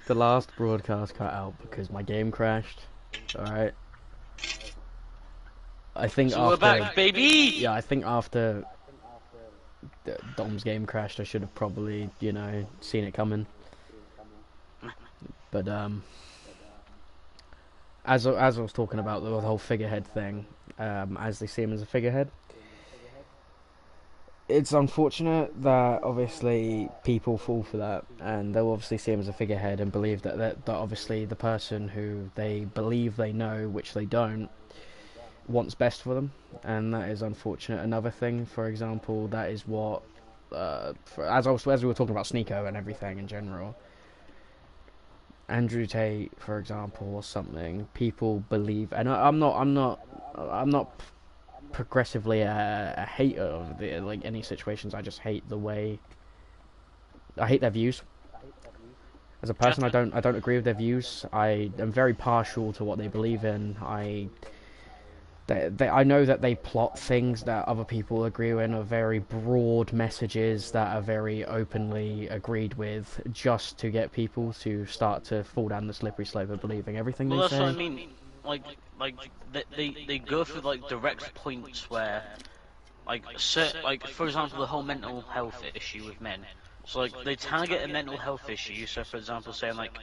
The last broadcast cut out because my game crashed. Alright. I think So we're after... back, baby! Yeah, I think after Dom's game crashed, I should have probably, you know, seen it coming. But, as I was talking about the whole figurehead thing, as they see him as a figurehead, it's unfortunate that obviously people fall for that, and they'll obviously see him as a figurehead and believe that obviously the person who they believe they know, which they don't, wants best for them, and that is unfortunate. Another thing, for example, that is what, as we were talking about Sneako and everything in general, Andrew Tate, for example, or something, people believe, and I'm not progressively a hater of like any situations. I just hate the way, I hate their views. As a person, I don't agree with their views. I am very partial to what they believe in. I know that they plot things that other people agree with, are very broad messages that are very openly agreed with, just to get people to start to fall down the slippery slope of believing everything Well, they that's what I say. mean. Like, like they go through like direct points where, like for example, the whole mental health issue with men. So like they target a mental health issue. So for example, saying like,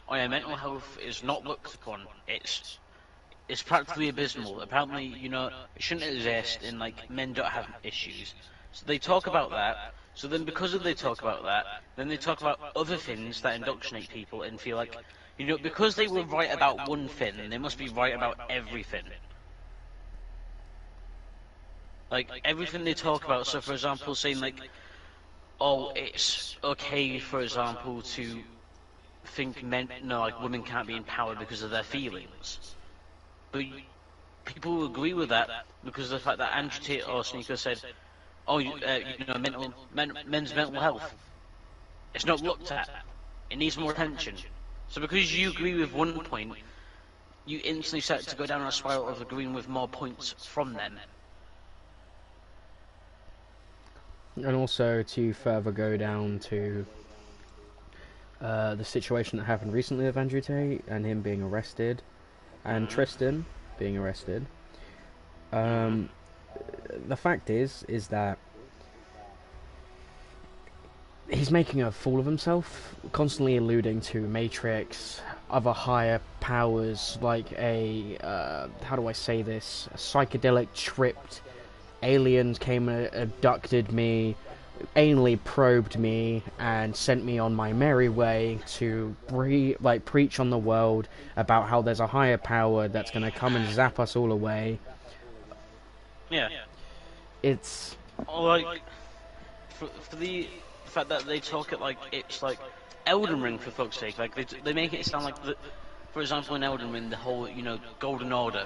oh yeah, mental health is not looked upon. It's practically abysmal. Apparently, it shouldn't exist, and like men don't have issues. So they talk about that. So then, because they talk about that, then they talk about other things that indoctrinate people and feel like, because they were right about one thing, they must be right about everything. Like everything they talk about. So, for example, saying like, oh, it's okay, for example, to think men, no, like women can't be empowered because of their feelings. But people agree with that because of the fact that Andrew Tate or Sneako said, "Oh, men's mental health. It's not looked at. It needs more attention." So because you agree with one point, you instantly start to go down a spiral of agreeing with more points from them. And also to further go down to the situation that happened recently with Andrew Tate and him being arrested, and Tristan being arrested. The fact is that he's making a fool of himself, constantly alluding to Matrix, other higher powers, like how do I say this? A psychedelic tripped aliens came and abducted me, anally probed me, and sent me on my merry way to preach on the world about how there's a higher power that's going to come and zap us all away. Yeah. It's... Or like, for the fact that they talk it like it's like Elden Ring, for fuck's sake. Like they make it sound like for example, in Elden Ring, the whole Golden Order.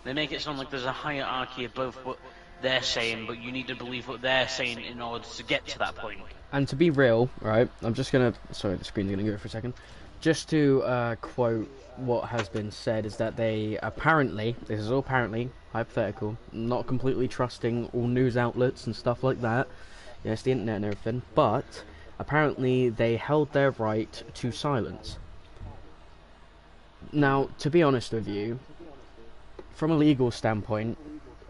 They make it sound like there's a hierarchy above what they're saying, but you need to believe what they're saying in order to get to that point. And to be real, right, I'm just gonna... Sorry, the screen's gonna go for a second. Just to quote what has been said, is that they apparently, this is all apparently, hypothetical, not completely trusting all news outlets and stuff like that, yes, the internet and everything, but apparently they held their right to silence. Now, to be honest with you, from a legal standpoint,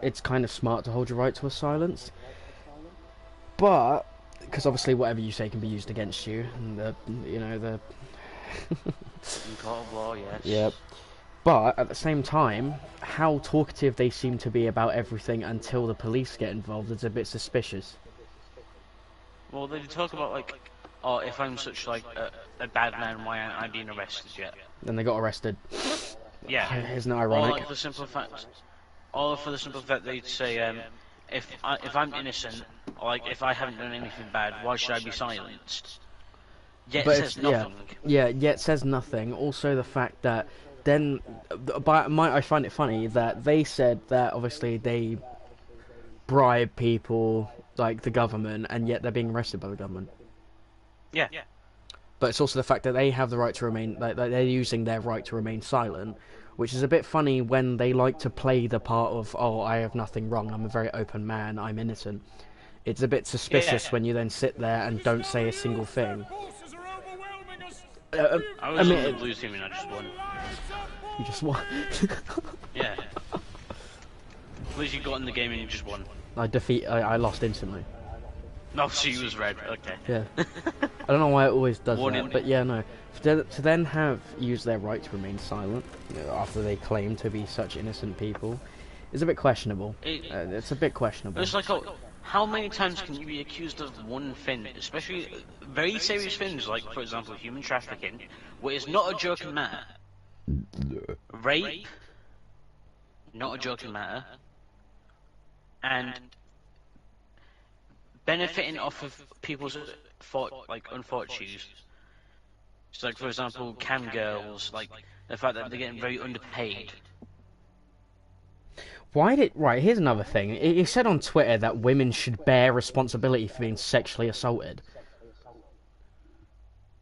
it's kind of smart to hold your right to a silence, but because obviously whatever you say can be used against you, and the In court of law, yes. Yep. But at the same time, how talkative they seem to be about everything until the police get involved is a bit suspicious. Well, they talk about like, oh, if I'm such like a bad man, why aren't I being arrested yet? Then they got arrested. Yeah. Isn't it Or ironic? like for the simple fact they'd say, if I'm innocent, or like if I haven't done anything bad, why should I be silenced? Yet it says nothing. Yet says nothing. Also, the fact that then, I find it funny that they said that obviously they bribe people like the government, and yet they're being arrested by the government. Yeah. But it's also the fact that they have the right to remain, like they're using their right to remain silent, which is a bit funny when they like to play the part of, oh, I have nothing wrong, I'm a very open man, I'm innocent. It's a bit suspicious when you then sit there and don't say a single thing. I was on the blue team and I just won. You just won. Yeah. At least you got in the game and you just won. I lost instantly. No, she was red. Okay. Yeah. I don't know why it always does that, but yeah, no. To then have used their right to remain silent, you know, after they claim to be such innocent people, is a bit questionable. It's a bit questionable. It's like, how many times can you be accused of one thing, especially very serious things, like, for example, human trafficking, where it's not a joking matter. Rape, not a joking matter. And benefiting off of people's unfortunes. So, like, for example, cam girls, like, the fact that they're getting very underpaid. Right, here's another thing. He said on Twitter that women should bear responsibility for being sexually assaulted.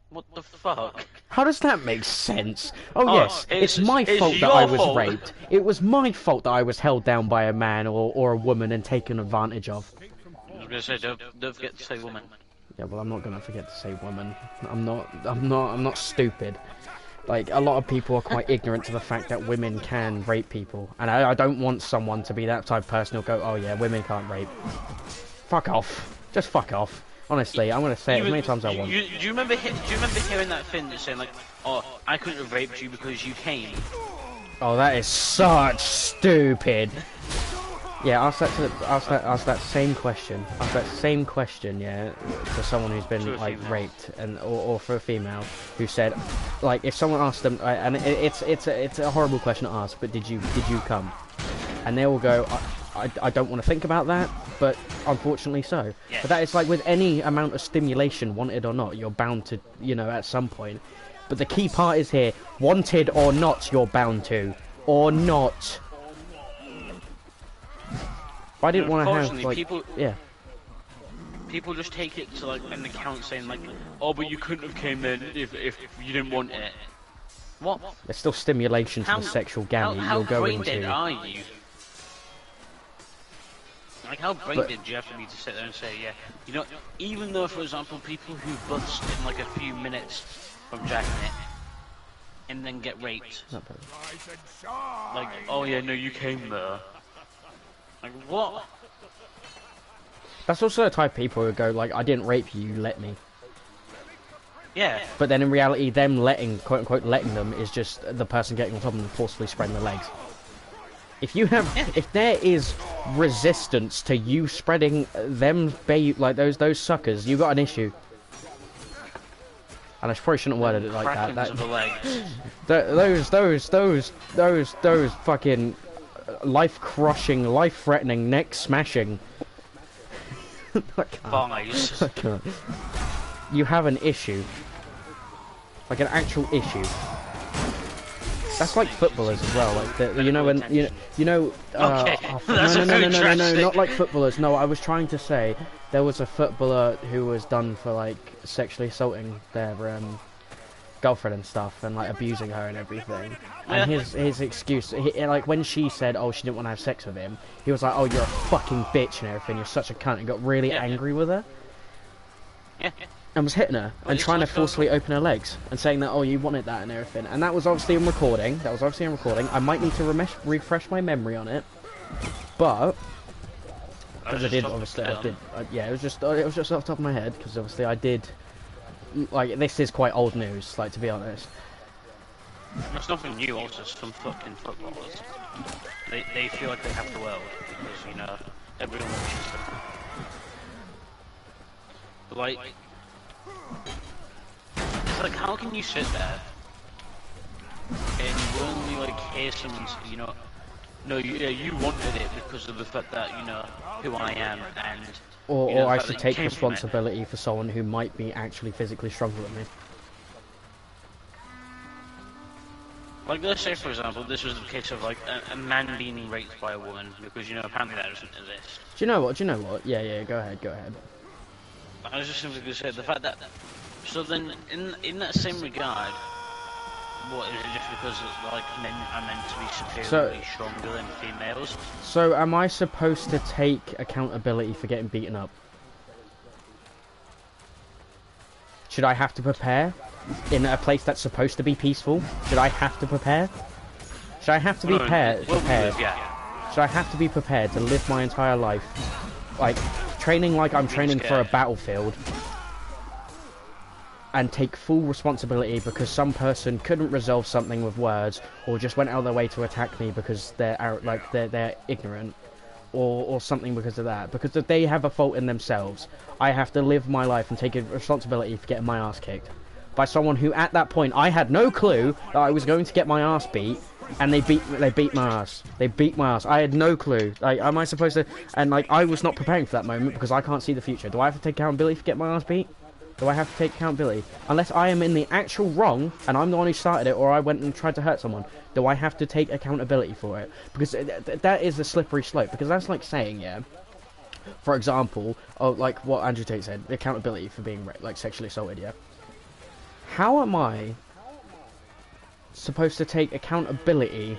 What the fuck? How does that make sense? Oh yes, it's my fault that your I was fault. raped. It was my fault that I was held down by a man or a woman and taken advantage of. I was gonna say, don't forget to say woman. Yeah, well, I'm not gonna forget to say woman. I'm not stupid. Like, a lot of people are quite ignorant to the fact that women can rape people. And I don't want someone to be that type of person who'll go, oh yeah, women can't rape. Fuck off. Just fuck off. Honestly, I'm gonna say it as many times as I want. Do you remember hearing that thing that's saying, like, oh, I couldn't have raped you because you came? Oh, that is such stupid. Yeah, ask that same question. Ask that same question, yeah, to someone who's been like raped, or for a female who said, like, if someone asked them, and it's a horrible question to ask, but did you come? And they will go, I don't want to think about that, but unfortunately so. Yes. But that is like with any amount of stimulation, wanted or not, you're bound to, you know, at some point. But the key part is here, wanted or not, you're bound to, or not. I didn't want to have, like, people just take it to, like, an account saying, like, oh, but you couldn't have came in if you didn't want it. What? There's still stimulation to the sexual gamut you'll go into. How brain dead are you? Like, how brain dead do you have to be to sit there and say, yeah, you know, even though, for example, people who bust in, like, a few minutes from jacking it, and then get raped. Like, oh yeah, no, you came there. Like, what? That's also the type of people who go, like, I didn't rape you, you let me. Yeah. But then in reality, them letting, quote unquote, letting them is just the person getting on top of them and forcibly spreading their legs. If you have, if there is resistance to you spreading them, like those suckers, you got an issue. And I probably shouldn't have worded it like that. Those fucking life-crushing, life-threatening, neck-smashing. Thighs. I can't. You have an issue, like an actual issue. That's like footballers as well. Like you know when you know. Okay. No, not like footballers. No, I was trying to say there was a footballer who was done for like sexually assaulting their girlfriend and stuff, and like abusing her and everything. And his excuse, like when she said, oh, she didn't want to have sex with him, he was like, oh, you're a fucking bitch and everything. You're such a cunt. And got really angry with her. Yeah. And was hitting her and trying to forcefully open her legs and saying that, oh, you wanted that and everything. And that was obviously on recording. I might need to refresh my memory on it, but because I did, obviously, yeah, it was just off the top of my head because obviously I did. Like, this is quite old news, like, to be honest. It's nothing new. Also, some fucking footballers, they feel like they have the world because, you know, everyone watches them. But, like, it's like, how can you sit there and you only, like, hear someone, you know, no, you wanted it because of the fact that, you know, who I am, and or, you know, or I should take responsibility for someone who might be actually physically stronger than me. Like, let's say, for example, this was the case of, like, a man being raped by a woman, because, you know, apparently that doesn't exist. Do you know what? Yeah, go ahead. I was just simply going to say, the fact that, so then, in that same regard, what, is it just because, like, men are meant to be superiorly stronger than females? So, am I supposed to take accountability for getting beaten up? Should I have to prepare? in a place that's supposed to be peaceful? Should I have to prepare? Should I have to be prepared? Yeah. Should I have to be prepared to live my entire life, like, training like I'm training for a battlefield, and take full responsibility because some person couldn't resolve something with words, or just went out of their way to attack me because they're ignorant, or something because of that? Because if they have a fault in themselves, I have to live my life and take responsibility for getting my ass kicked by someone who, at that point, I had no clue that I was going to get my ass beat. And they beat my ass. They beat my ass. I had no clue. Like, am I supposed to? And like, I was not preparing for that moment because I can't see the future. Do I have to take accountability for getting my ass beat? Do I have to take accountability? Unless I am in the actual wrong and I'm the one who started it, or I went and tried to hurt someone, do I have to take accountability for it? Because that is a slippery slope. Because that's like saying, yeah, for example, like what Andrew Tate said, accountability for being like sexually assaulted. Yeah. How am I supposed to take accountability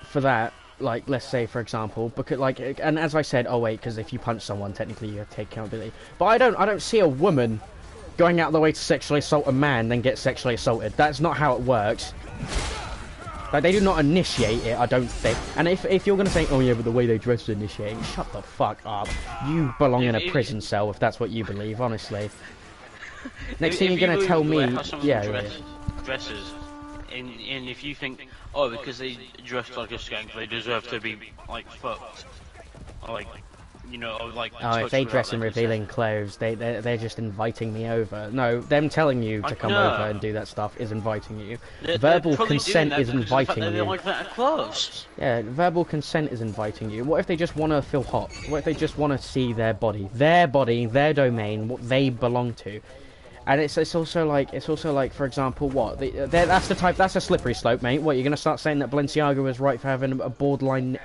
for that? Like, let's say, for example, because like, and as I said, oh wait, because if you punch someone, technically you have to take accountability. But I don't see a woman going out of the way to sexually assault a man, then get sexually assaulted. That's not how it works. Like, they do not initiate it, I don't think. And if you're gonna say, oh yeah, but the way they dress is initiating, shut the fuck up. You belong in a prison cell if that's what you believe, honestly. Next thing you're gonna tell me, yeah. Dresses, and if you think, oh, because they dress like a skank, they deserve to be like fucked, or like, you know, or like. Oh, if they dress in revealing clothes, they're just inviting me over. No, them telling you to come over and do that stuff is inviting you. Verbal consent is inviting you. Like that clothes. Yeah, verbal consent is inviting you. What if they just want to feel hot? What if they just want to see their body, their domain, what they belong to? And it's also like, for example, what that's a slippery slope, mate. What, you're gonna start saying that Balenciaga was right for having a borderline,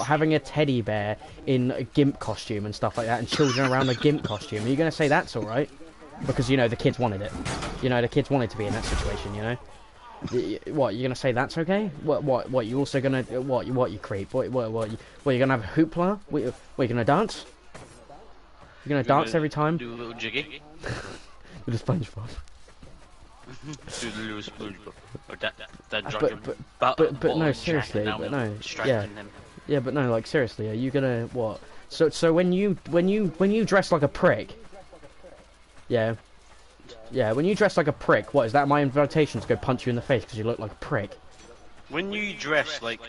having a teddy bear in a gimp costume and stuff like that, and children around a gimp costume? Are you gonna say that's all right? Because, you know, the kids wanted it. You know, the kids wanted to be in that situation. You know, what, you're gonna say that's okay? What you also gonna you creep? What you gonna have a hoopla? What you gonna dance? You're gonna dance every time? Do a little jiggy. With a SpongeBob. Do the little SpongeBob. Or but no, seriously, but no, yeah, but no, like, seriously, are you gonna what? So when you dress like a prick, yeah, when you dress like a prick, what is that? My invitation to go punch you in the face because you look like a prick? When you dress like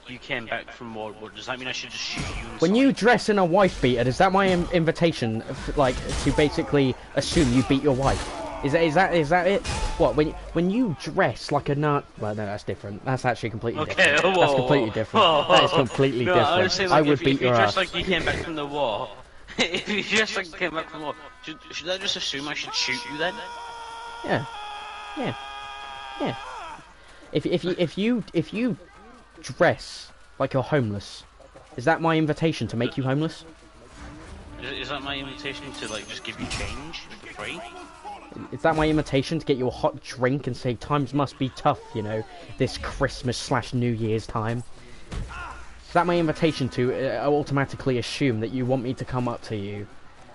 you came back from war, does that mean I should just shoot you? When you dress in a wife beater, is that my invitation, like, to basically assume you beat your wife? Is that it? What, when you dress like a nut? Well, no, that's different. That's actually completely different. Whoa, that's completely different. That is completely different. I, like, I would beat your ass. If you dress like you came back from the war, if you dress like you came back from the war, should I just assume I should shoot you then? Yeah. If you dress like you're homeless, is that my invitation to make you homeless? Is that my invitation to, like, just give you change for free? Is that my invitation to get you a hot drink and say times must be tough, you know, this Christmas/New Year's time? Is that my invitation to automatically assume that you want me to come up to you,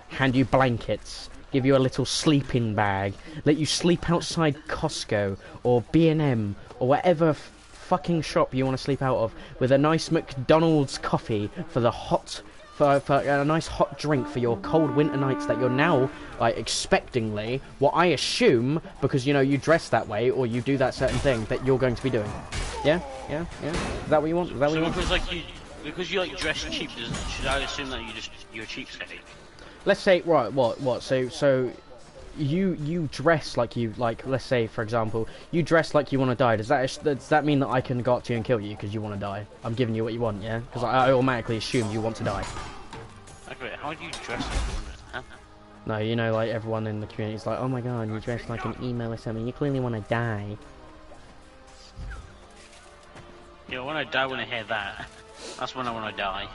hand you blankets, give you a little sleeping bag, let you sleep outside Costco or B&M or whatever fucking shop you want to sleep out of, with a nice McDonald's coffee for the hot, for a nice hot drink for your cold winter nights that you're now, like, expectingly, what I assume, because, you know, you dress that way or you do that certain thing, that you're going to be doing. Yeah? Is that what you want? Is that what you want? Because you like dress cheap, should I assume that you're cheapskate? Let's say, right, what, so you dress like you, like, let's say, for example, you dress like you want to die. Does that mean that I can go up to you and kill you because you want to die? I'm giving you what you want, yeah? Because I automatically assume you want to die. Okay, how do you dress? Huh? No, you know, like, everyone in the community is like, oh my god, you dress like an emo or something. You clearly want to die. Yeah, when I die, when I hear that, that's when I want to die.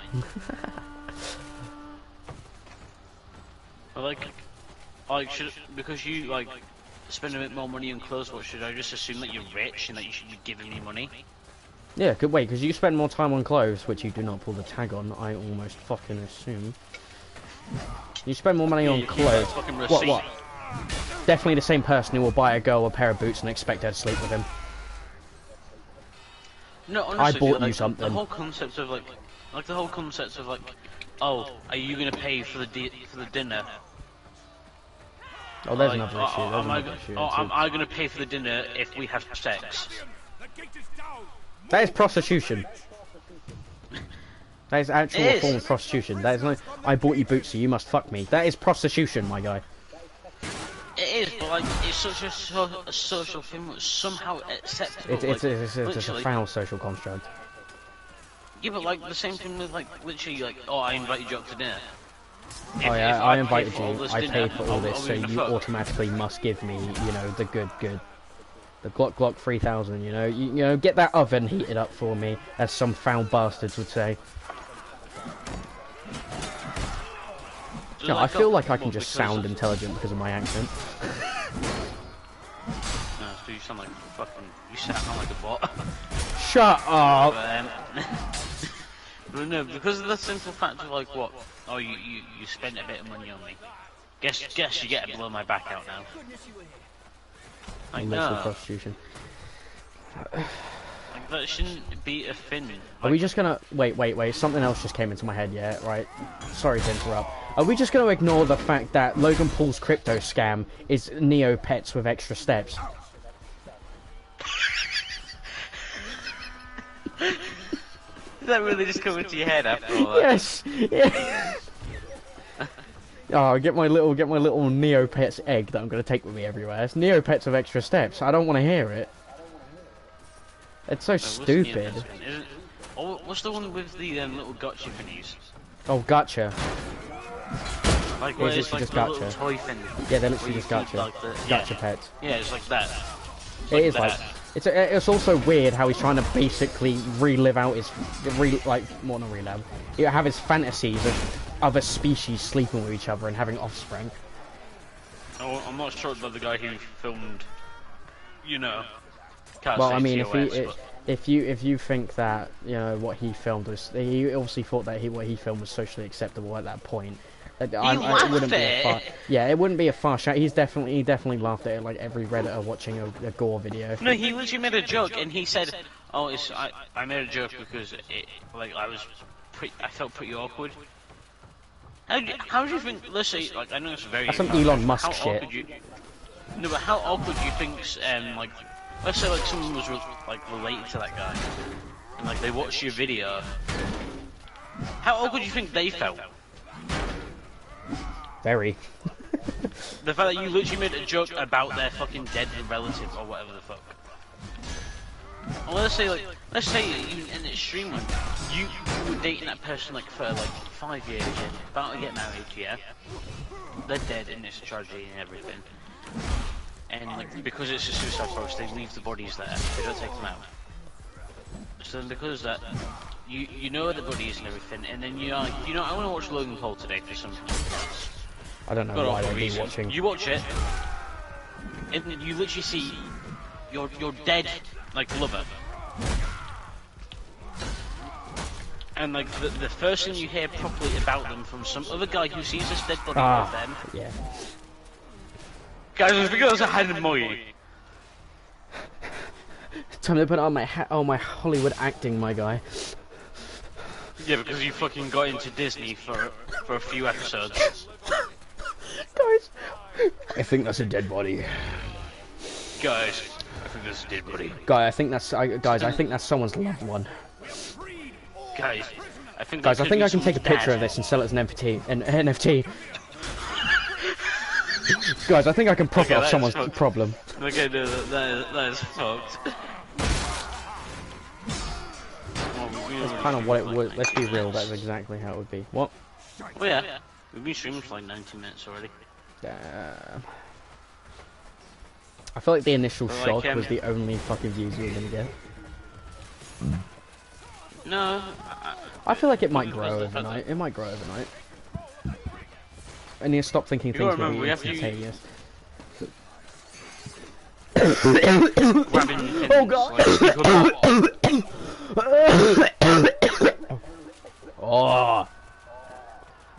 But, like, because you, like, spend a bit more money on clothes, what, should I just assume that you're rich and that you should be giving me money? Yeah, good, wait, because you spend more time on clothes, which you do not pull the tag on, I almost fucking assume. You spend more money on clothes. What? Definitely the same person who will buy a girl a pair of boots and expect her to sleep with him. No, honestly, I bought like, you something. The whole concept of like the whole concept of like, oh, are you gonna pay for the dinner? Oh, there's Like, another issue. There's another issue. am I gonna pay for the dinner if we have sex? That is prostitution. That is actual form of prostitution. That is not. I bought you boots, so you must fuck me. That is prostitution, my guy. It is, but like, it's such a social thing that's somehow acceptable. It's a foul social construct. Yeah, but like the same thing with like literally like, oh, I invited you up to dinner. Oh yeah, I invited you. I dinner, paid for all this, so you automatically must give me, you know, the good. The Glock 3000, you know, get that oven heated up for me, as some foul bastards would say. No, I feel like I can just sound intelligent because of my accent. No, so you sound like fucking. You sound like a bot. Shut up! But no, because of the simple fact of like what? Oh, you spent a bit of money on me. Guess you get to blow my back out now. Like, no. Prostitution. Like, that shouldn't be a thing. Like, are we just gonna wait? Something else just came into my head. Yeah, right. Sorry to interrupt. Are we just gonna ignore the fact that Logan Paul's crypto scam is Neopets with extra steps? Is that really just coming to your head after all that? Yes. Yeah. Oh, get my little Neopets egg that I'm gonna take with me everywhere. It's Neopets with extra steps. I don't want to hear it. It's so stupid. Oh, what's the one with the little gotcha thingies? Oh, gotcha. Like where it's like just the gotcha. little toy thing. Yeah, they're literally just gotcha. Like Gotcha pets. Yeah, it's like that. It is like. It's also weird how he's trying to basically relive out his have his fantasies of other species sleeping with each other and having offspring. Oh, I'm not sure about the guy who filmed, you know. Well, I mean, if you think that, you know, what he filmed was, he obviously thought that what he filmed was socially acceptable at that point. It wouldn't be a far, yeah, it wouldn't be a far shot. He definitely laughed at it like every Redditor watching a gore video. No, he literally made a joke and he said, "Oh, I made a joke because I felt pretty awkward." How do you think? Let's say, like, I know it's very. That's some Elon Musk shit. No, but how awkward do you think? Like, let's say like someone was related to that guy, and like they watched your video. How awkward do you think they felt? Very. The fact that you literally made a joke about their fucking dead relative or whatever the fuck. Well, let's say even in the extreme one, you were dating that person like for like 5 years, yeah, about to get married, yeah. They're dead and it's a tragedy and everything. And like because it's a suicide forest, they leave the bodies there. They don't take them out. So then because of that, you know the bodies and everything, and then I want to watch Logan Paul today for some. I don't know why they'd be watching. You watch it, and you literally see your dead like lover, and like the first thing you hear properly about them from some other guy who sees this dead body of them. Yeah. Guys, it's because I had money. Time to put on my my Hollywood acting, my guy. Yeah, because you fucking got into Disney for a few episodes. Guys, I think that's a dead body. Guys, I think that's a dead body. I think that's someone's loved one. Guys, I think I can take a picture of this and sell it as an NFT. Guys, I think I can profit off someone's problem. Okay, no, that is fucked. That's kind of what it would. Let's be real. That's exactly how it would be. What? Oh yeah, we've been streaming for like 90 minutes already. I feel like the initial shock was the only fucking views we were gonna get. No. I feel like it might grow overnight. It might grow overnight. I need to stop thinking things will be instantaneous. Oh god! Oh!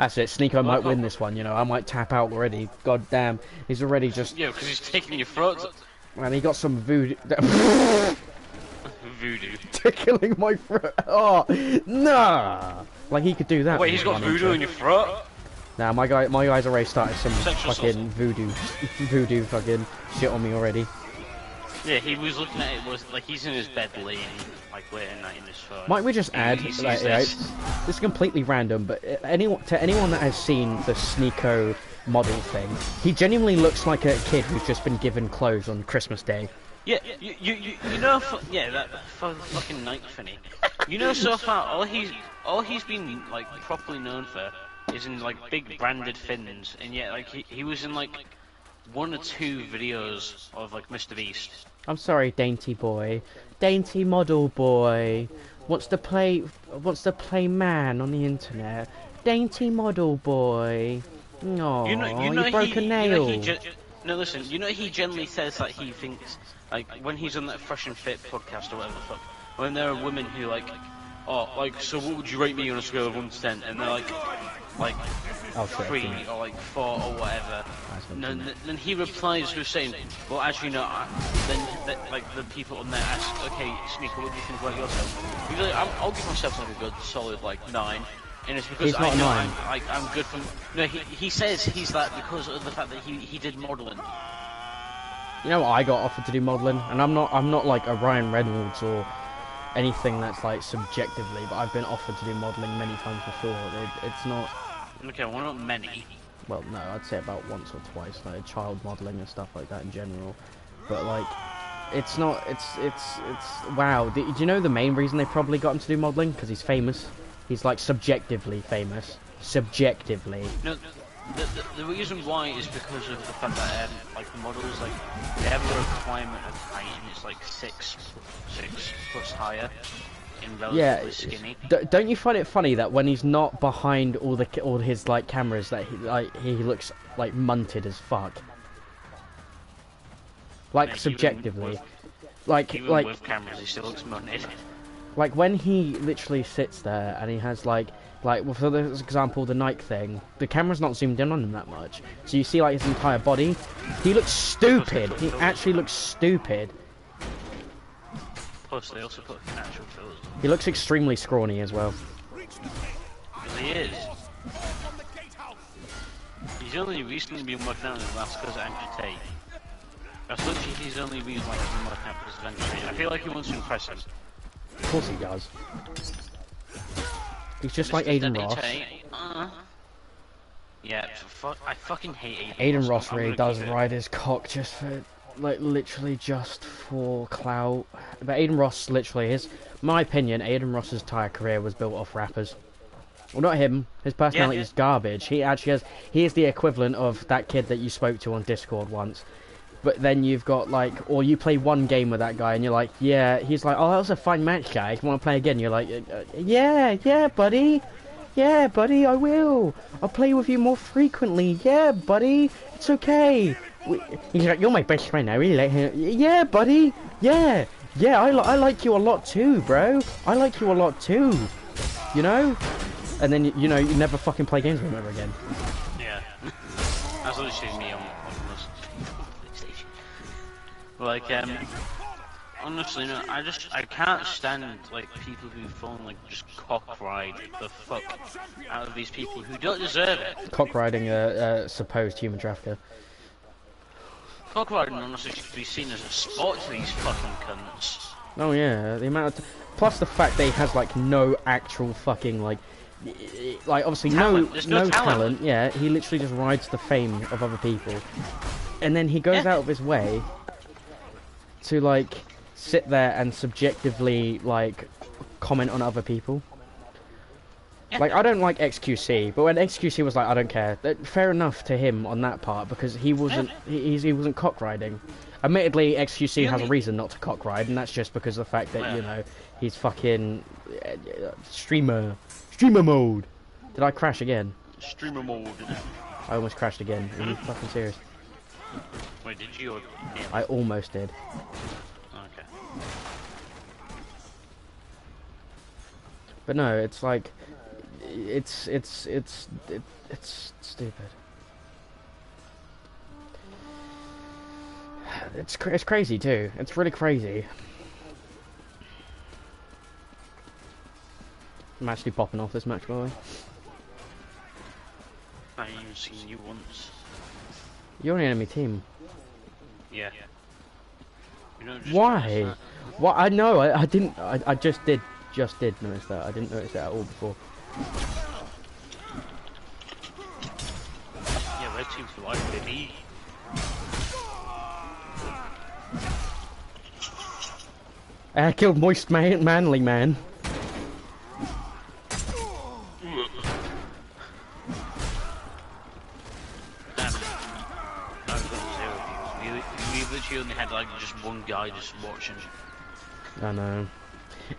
That's it. Sneako might win this one. You know, I might tap out already. God damn, he's already just. Yeah, because he's taking your throat. Man, he got some voodoo. Voodoo. Tickling my throat. Oh, nah. Like he could do that. Wait, he's got voodoo in your throat? Nah, my guy's already started some Sexual fucking voodoo fucking shit on me already. Yeah, he was looking at it, was like he's in his bed laying, like waiting in his phone. Might we just add, like, this is completely random, but to anyone that has seen the Sneako model thing, he genuinely looks like a kid who's just been given clothes on Christmas Day. Yeah, you know, yeah, that fucking night thingy. You know, so far all he's been like properly known for is in like big branded fins, and yet like he was in like 1 or 2 videos of like Mr. Beast. I'm sorry, dainty boy, dainty model boy, wants to play man on the internet. Dainty model boy. No, you broke a nail. No, listen. You know he generally says that he thinks like when he's on that Fresh and Fit podcast or whatever the fuck. When there are women who like, oh, like, so what would you rate me on a scale of 1 to 10? And they're like oh, shit, 3 or like 4 or whatever. Then he replies with saying, well, actually no. Then like the people on there ask, okay, Sneako, what do you think about yourself? He's like, I'll give myself like a good solid like 9. And it's because I know I'm good from. No, he says he's that because of the fact that he did modelling. You know what? I got offered to do modelling, and I'm not like a Ryan Reynolds or anything that's like subjectively, but I've been offered to do modelling many times before. It's not. Okay, well, not many. Well, no, I'd say about once or twice, like child modelling and stuff like that in general. But like, it's not. It's wow. Do you know the main reason they probably got him to do modelling? Because he's famous. He's like subjectively famous. Subjectively. No, the reason why is because of the fact that like the models like they have a requirement of height and it's like 6 plus higher in relatively skinny. Don't you find it funny that when he's not behind all his like cameras that he looks like munted as fuck? Like yeah, subjectively. Even with cameras he still looks munted. Like when he literally sits there and he has like well, for this example, the Nike thing, the camera's not zoomed in on him that much, so you see like his entire body. He looks stupid. He actually looks stupid. Plus, they also put natural filters. He looks extremely scrawny as well. Because he is. He's only recently been working out in the last because of Andrew Tate. That's literally his only reason why he's been working out because of Andrew Tate. I feel like he wants to impress him. Of course he does. He's just like Aiden Ross. Yeah, I fucking hate Aiden Ross. Aiden Ross really does ride his cock just for, like, literally just for clout. But Aiden Ross, literally, my opinion, Aiden Ross's entire career was built off rappers. Well, not him. His personality is garbage. He actually he is the equivalent of that kid that you spoke to on Discord once. But then you've got like, or you play one game with that guy and you're like, yeah, he's like, oh, that was a fine match, guy. You want to play again? You're like, yeah, buddy. Yeah, buddy, I will. I'll play with you more frequently. Yeah, buddy. It's okay. He's like, you're my best friend. I really like him. Yeah, buddy. Yeah, I like you a lot too, bro. I like you a lot too. You know? And then, you know, you never fucking play games with him ever again. Yeah. That's literally me on like, honestly, no, I can't stand, like, people who phone, like, just cock ride the fuck out of these people who don't deserve it. Cock riding a supposed human trafficker. Cock riding, honestly, should be seen as a sport to these fucking cunts. Oh, yeah, the amount of... Plus the fact that he has, like, no actual fucking, like, obviously no talent. Yeah, he literally just rides the fame of other people. And then he goes out of his way to like sit there and subjectively like comment on other people. Like, I don't like XQC, but when XQC was like, I don't care, fair enough to him on that part because he wasn't he wasn't cock riding. Admittedly, XQC has a reason not to cock ride, and that's just because of the fact that you know he's fucking streamer mode. Did I crash again? Streamer mode. I almost crashed again. Are you fucking serious? Wait, did you? Or... I almost did. Okay. But no, it's like it's stupid. It's crazy too. It's really crazy. I'm actually popping off this match, by the way. I ain't even seen you once. You're on the enemy team. Yeah. You don't just Why? notice What? I know. I didn't. I just did notice that. I didn't notice that at all before. that. Yeah, red team's for life, baby. I killed Moist Manly Man. We only had like just one guy just watching. I know.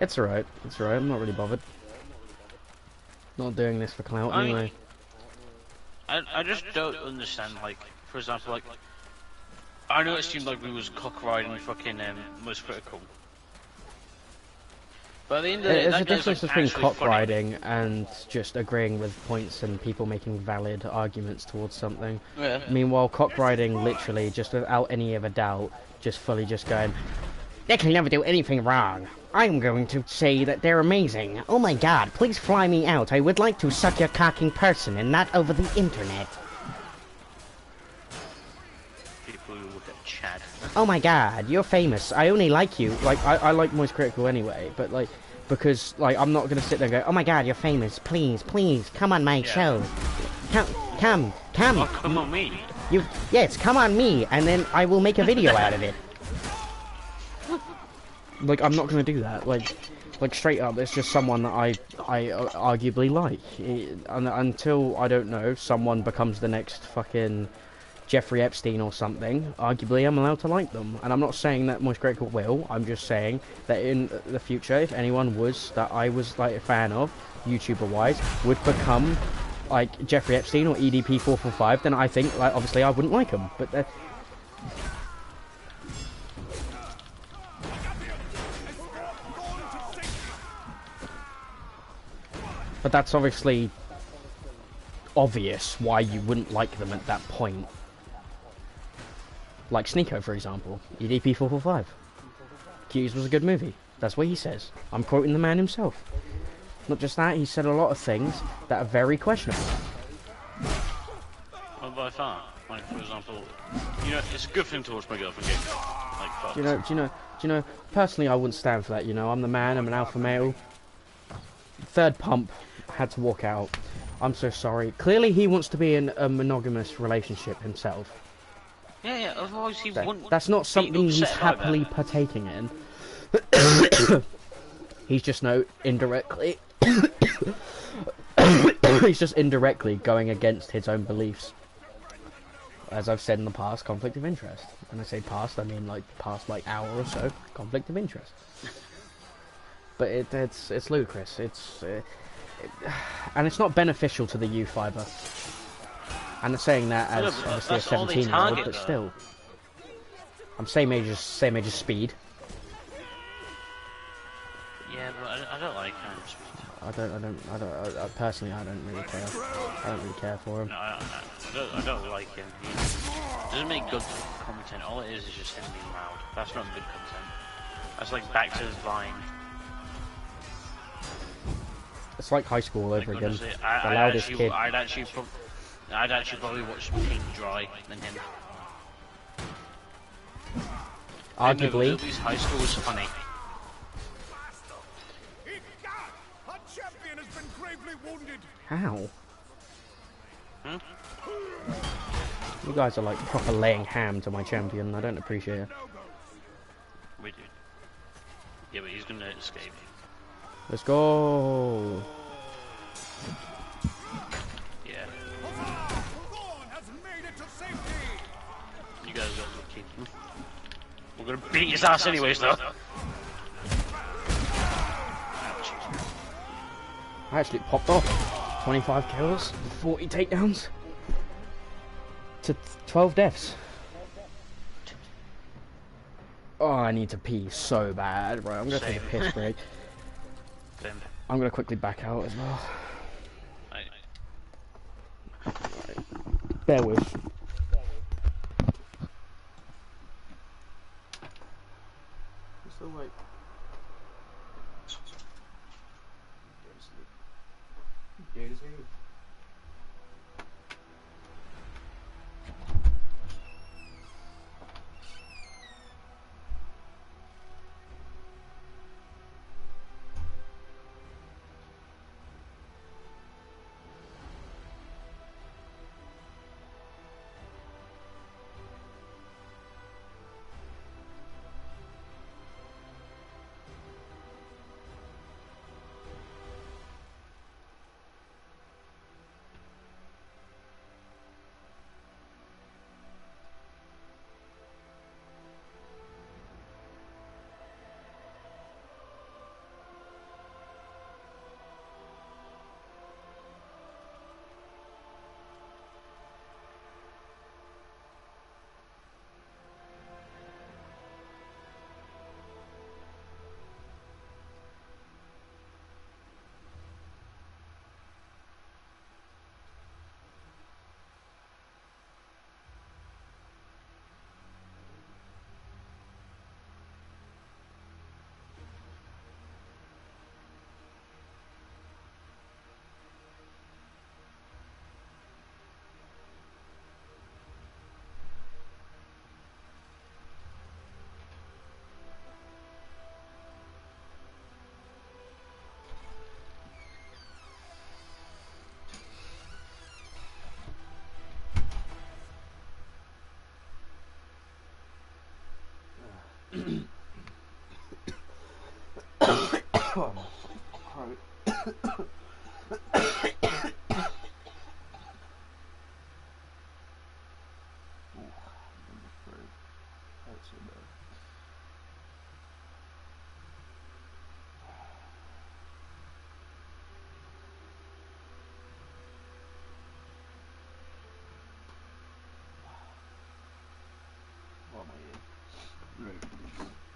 It's alright. It's alright. I'm not really bothered. Not doing this for clout anyway. I just don't understand, like, for example, like, I know it seemed like we was cock riding fucking most critical. But at the end of the day, There's a that guy's, difference like, between actually cock funny. riding and just agreeing with points and people making valid arguments towards something. Yeah. Meanwhile, cock riding literally, just without any of a doubt, just fully just going, they can never do anything wrong. I'm going to say that they're amazing. Oh my god, please fly me out. I would like to suck your cock in person and not over the internet. People who look at Chad. Oh my god, you're famous. I only like you. Like, I like Moist Critical anyway, but like, because, like, I'm not gonna sit there and go, oh my god, you're famous. Please, please, come on my show. Come. Oh, come on me. Yes, come on me, and then I will make a video out of it. Like, I'm not gonna do that. Like straight up, it's just someone that I arguably like. Until, I don't know, someone becomes the next fucking Jeffrey Epstein or something, arguably I'm allowed to like them. And I'm not saying that Moist Critical will, I'm just saying that in the future, if anyone was, that I was like a fan of, YouTuber-wise, would become like Jeffrey Epstein or EDP445, then I think, like, obviously I wouldn't like them. But that's obviously obvious why you wouldn't like them at that point. Like Sneako, for example. EDP445. Cues was a good movie. That's what he says. I'm quoting the man himself. Not just that, he said a lot of things that are very questionable. Well, by far. Like, for example, you know, it's a good thing to watch my girlfriend get like fucked. Do you know, personally I wouldn't stand for that, you know. I'm the man, I'm an alpha male. Third pump, had to walk out. I'm so sorry. Clearly he wants to be in a monogamous relationship himself. Yeah, otherwise he wouldn't. That's not something he's upset like happily that. partaking in. He's just indirectly. He's just indirectly going against his own beliefs. As I've said in the past, conflict of interest. When I say past, I mean like past like hour or so. Conflict of interest. But it's ludicrous. And it's not beneficial to the youth fiber. And I'm saying that as obviously a 17-year-old, but still. I'm same age as Speed. Yeah, but I don't like him. Personally, I don't really care. I don't really care for him. No, I don't like him. He doesn't make good content. All it is just him being loud. That's not good content. That's like back to his Vine. It's like high school all over Like, again. honestly, The loudest kid. I'd actually probably watch Paint Dry than him. Arguably. At least high school was funny. How? Hmm? You guys are like proper laying ham to my champion. I don't appreciate it. We do. Yeah, but he's gonna escape. Let's go. Yeah. You guys got lucky. We're gonna beat his ass anyways, though. I actually popped off. 25 kills, 40 takedowns, to 12 deaths. Oh, I need to pee so bad, bro. I'm gonna take a piss break. Same. I'm gonna quickly back out as well. Bear with. So like,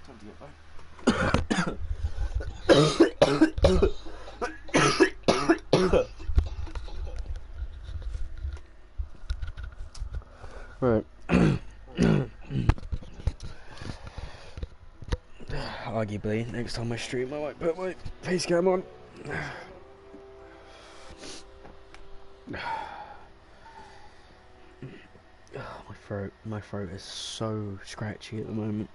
time to get back. Right. Arguably, next time I stream, I might put my face cam on. My throat is so scratchy at the moment.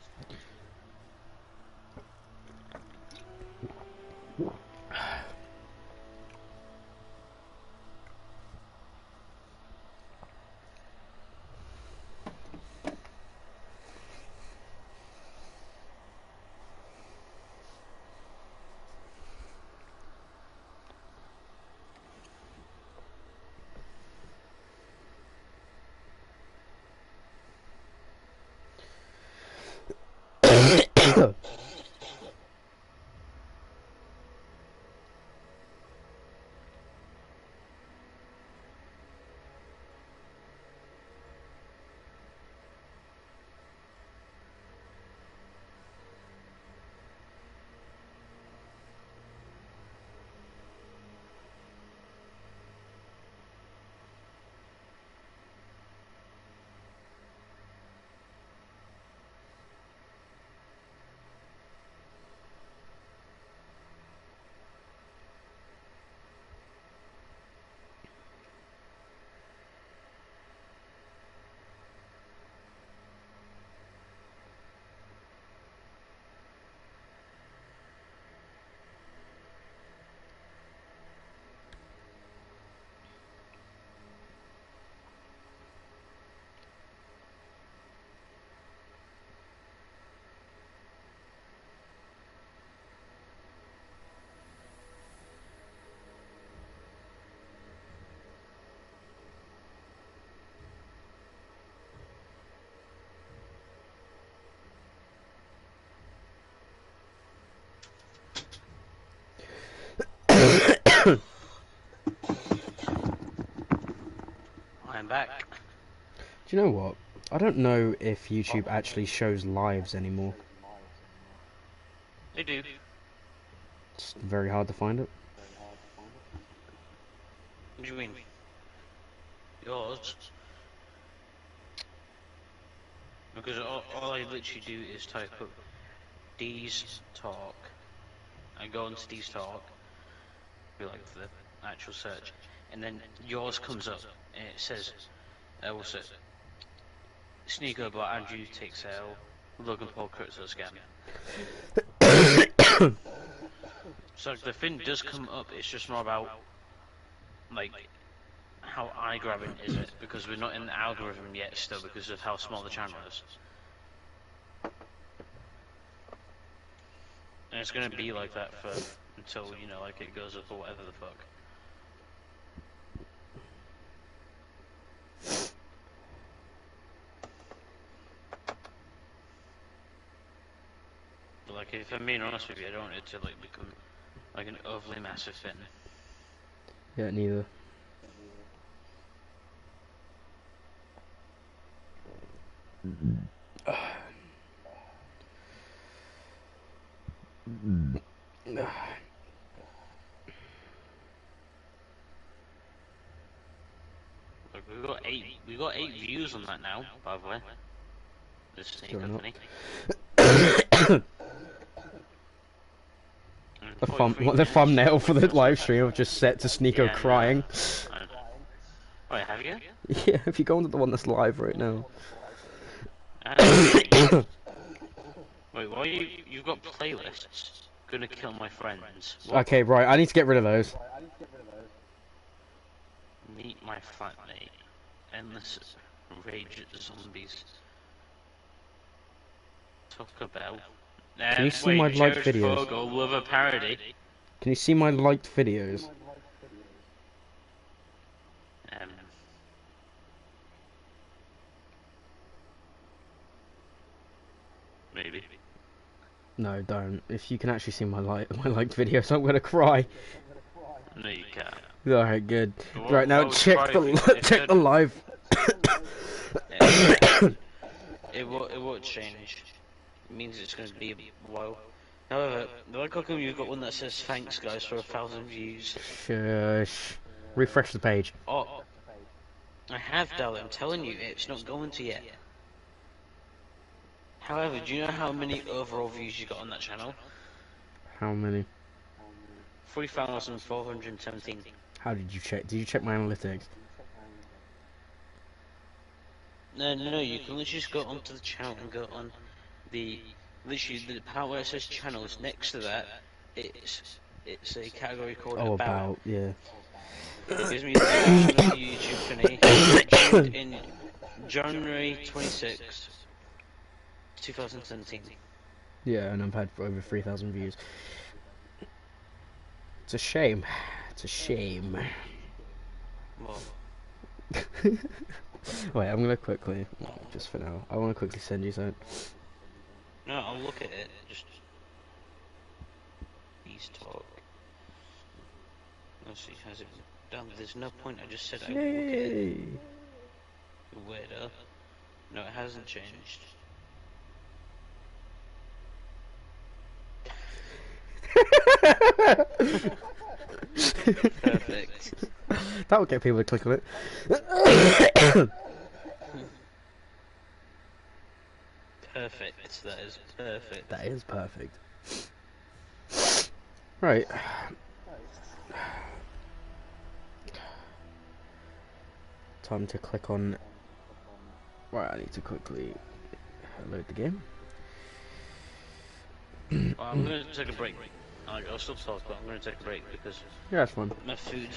I'm back. Do you know what? I don't know if YouTube actually shows lives anymore. They do. It's very hard to find it. What do you mean? Yours? Because all I literally do is type up D's talk, and go into D's talk, be like the actual search, and then yours comes up, and it says, what's it? Sneako BOT, Andrew takes L, Logan Paul crypto scam. So the thing does come up, it's just more about, like, how eye-grabbing is it, because we're not in the algorithm yet still because of how small the channel is. And it's gonna be like that for, until, you know, like it goes up or whatever the fuck. But like, if I'm being honest with you, I don't want it to like become like an overly massive thing. Yeah, neither. Like, we got eight views on that now, by the way. This snake Sure company. The thumbnail for the live stream I've just set to Sneako crying. Wait, have you? Yeah, if you go onto the one that's live right now. Wait, why you've got playlists? Gonna kill my friends. What? Okay, right, I need to get rid of those. Meet my flatmate. Endless rage at zombies. Taco Bell. Can you see my liked videos? Fogle with a parody. Can you see my liked videos? Maybe. No, don't. If you can actually see my liked videos, I'm gonna cry. No, you can't. Alright, good. What, right now, check the live. It won't change. It means it's going to be a while. However, like how come you've got one that says thanks guys for 1,000 views? Shush. Refresh the page. Oh, I have, darling. I'm telling you, it's not going to yet. However, do you know how many overall views you got on that channel? How many? 3,417. How did you check? Did you check my analytics? No, you can literally just go onto the channel and go on the, literally the part where it says channels, next to that, it's a category called About. Yeah. It gives me the description of the YouTube funny, in January 26th, 2017. Yeah, and I've had over 3,000 views. It's a shame. It's a shame. Well, Wait, I'm gonna quickly, just for now, I want to quickly send you something. no, I'll look at it, just... Please talk. Let's see, has it done? There's no point, I just said I would look at it. Yay! Weirdo. No, it hasn't changed. Perfect. That would get people to click on it. Perfect, that is perfect. That is perfect. Right. Time to click on... Right, I need to quickly load the game. Well, I'm gonna take a break. I'll still talk, but I'm gonna take a break because... Yeah, that's fine. My food...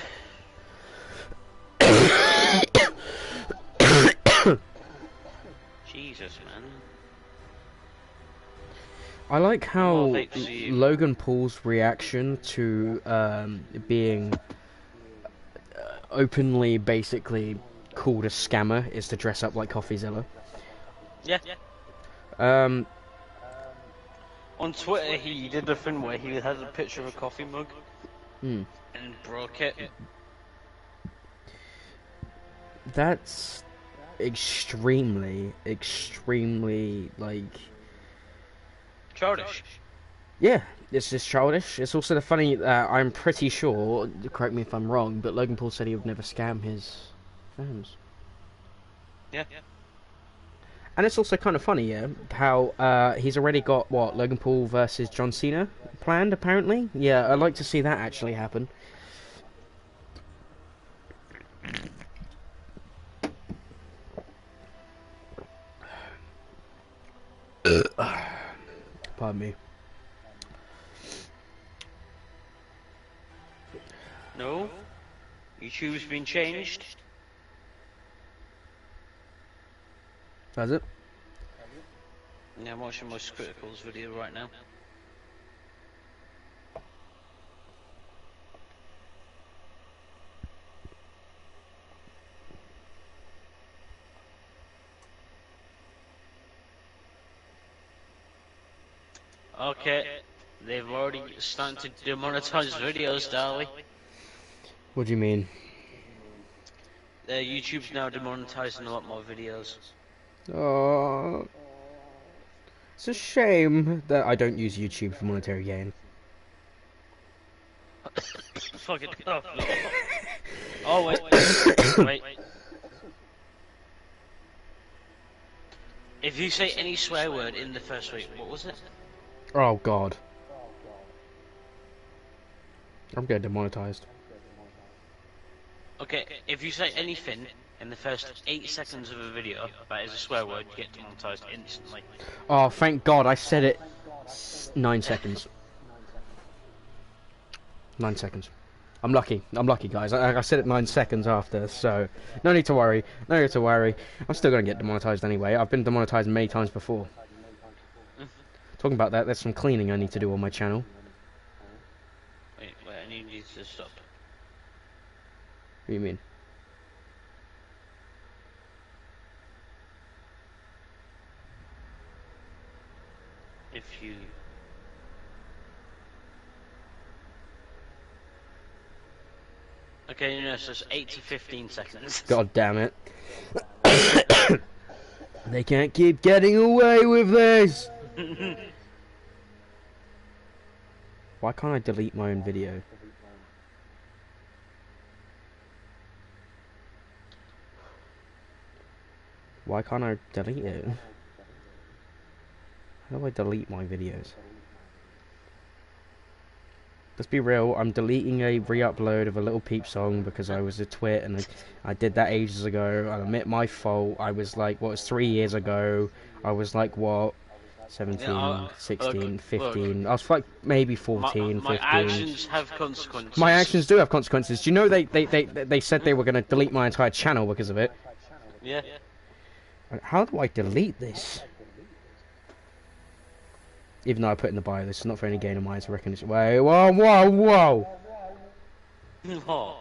Jesus, man. I like how Well, thanks to you. Logan Paul's reaction to being openly, basically, called a scammer is to dress up like CoffeeZilla. Yeah. On Twitter, he did a thing where he had a picture of a coffee mug and broke it. That's extremely, like... Childish. Yeah, it's just childish. It's also the funny, I'm pretty sure, correct me if I'm wrong, but Logan Paul said he would never scam his fans. Yeah. And it's also kind of funny, yeah, how he's already got, what, Logan Paul versus John Cena planned, apparently? Yeah, I'd like to see that actually happen. Pardon me. No? YouTube's been changed? Has it? Yeah, I'm watching Most Critical's video right now. Okay, they've already started to demonetize videos, darling. What do you mean? YouTube's now demonetizing a lot more videos. Oh, it's a shame that I don't use YouTube for monetary gain. Fucking oh, no. Oh wait, wait. If you say any swear word in the first week, what was it? Oh God, I'm getting demonetized. Okay, if you say anything in the first 8 seconds of a video that is a swear word, you get demonetized instantly. Oh, thank God, I said it 9 seconds. 9 seconds. I'm lucky, guys. I said it 9 seconds after, so no need to worry. No need to worry. I'm still gonna get demonetized anyway. I've been demonetized many times before. Talking about that, there's some cleaning I need to do on my channel. Wait, I need you to stop. What do you mean? If you... Okay, no, so it's 8 to 15 seconds. God damn it. They can't keep getting away with this! Why can't I delete my own video? Why can't I delete it? How do I delete my videos? Let's be real, I'm deleting a re-upload of a Little Peep song because I was a twit and I did that ages ago. I admit my fault. I was like, what was 3 years ago? I was like, what? 17, Yeah, 16, 15. look. I was like maybe 14, my 15. actions have consequences. My actions do have consequences. Do you know they said they were going to delete my entire channel because of it? Yeah. How do I delete this? Even though I put in the bio, this is not for any gain of mine, so recognition. Wait, whoa, whoa, whoa! What?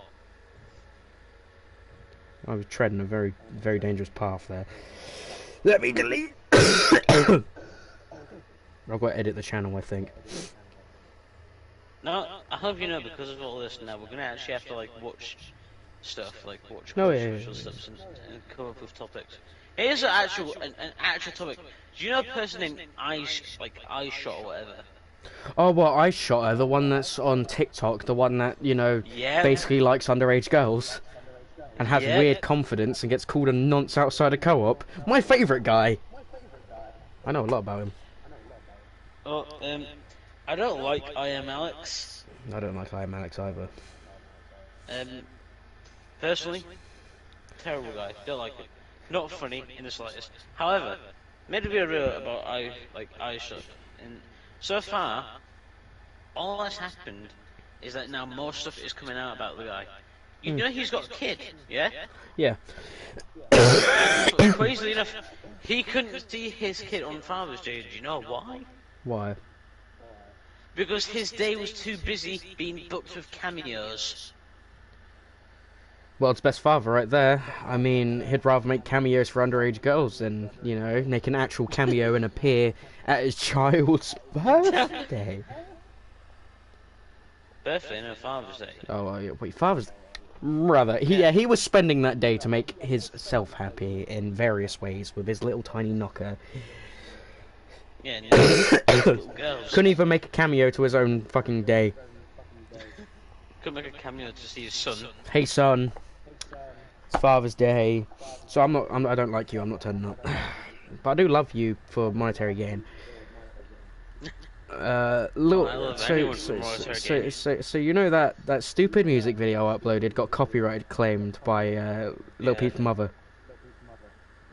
I was treading a very, very dangerous path there. Let me delete. I've got to edit the channel, I think. No, I hope you know because of all this now, we're gonna actually have to like watch stuff, like watch Oh, controversial stuff and come up with topics. Here's an actual topic. Do you know a person named iShot or whatever? Oh, well, I shot her, the one that's on TikTok, the one that, you know, Yeah. basically likes underage girls. And has Yeah. weird confidence and gets called a nonce outside a co-op. My favourite guy! I know a lot about him. Oh, I don't like I Am Alex. I don't like I Am Alex either. Personally, terrible guy. Don't like it. Not funny in the slightest. However, made a video about iShot, and so far, all that's happened is that now more stuff is coming out about the guy. You know he's got a kid, yeah? Yeah. But crazily enough, he couldn't see his kid on Father's Day. Do you know why? Why? Because his day was too busy being booked with cameos. Well, it's best father right there. I mean, he'd rather make cameos for underage girls than, you know, make an actual cameo and appear at his child's birthday. Birthday, no Father's Day. Oh, wait, Father's... Rather, he was spending that day to make himself happy in various ways with his little tiny knocker. Yeah, little girls. Couldn't even make a cameo to his own fucking day. Couldn't make a cameo to see his son. Hey son, it's Father's Day. So I don't like you, I'm not turning up. but I do love you for monetary gain. Oh, I love anyone for monetary gain. So you know that stupid music video I uploaded got copyright claimed by Little Yeah. Pete's mother.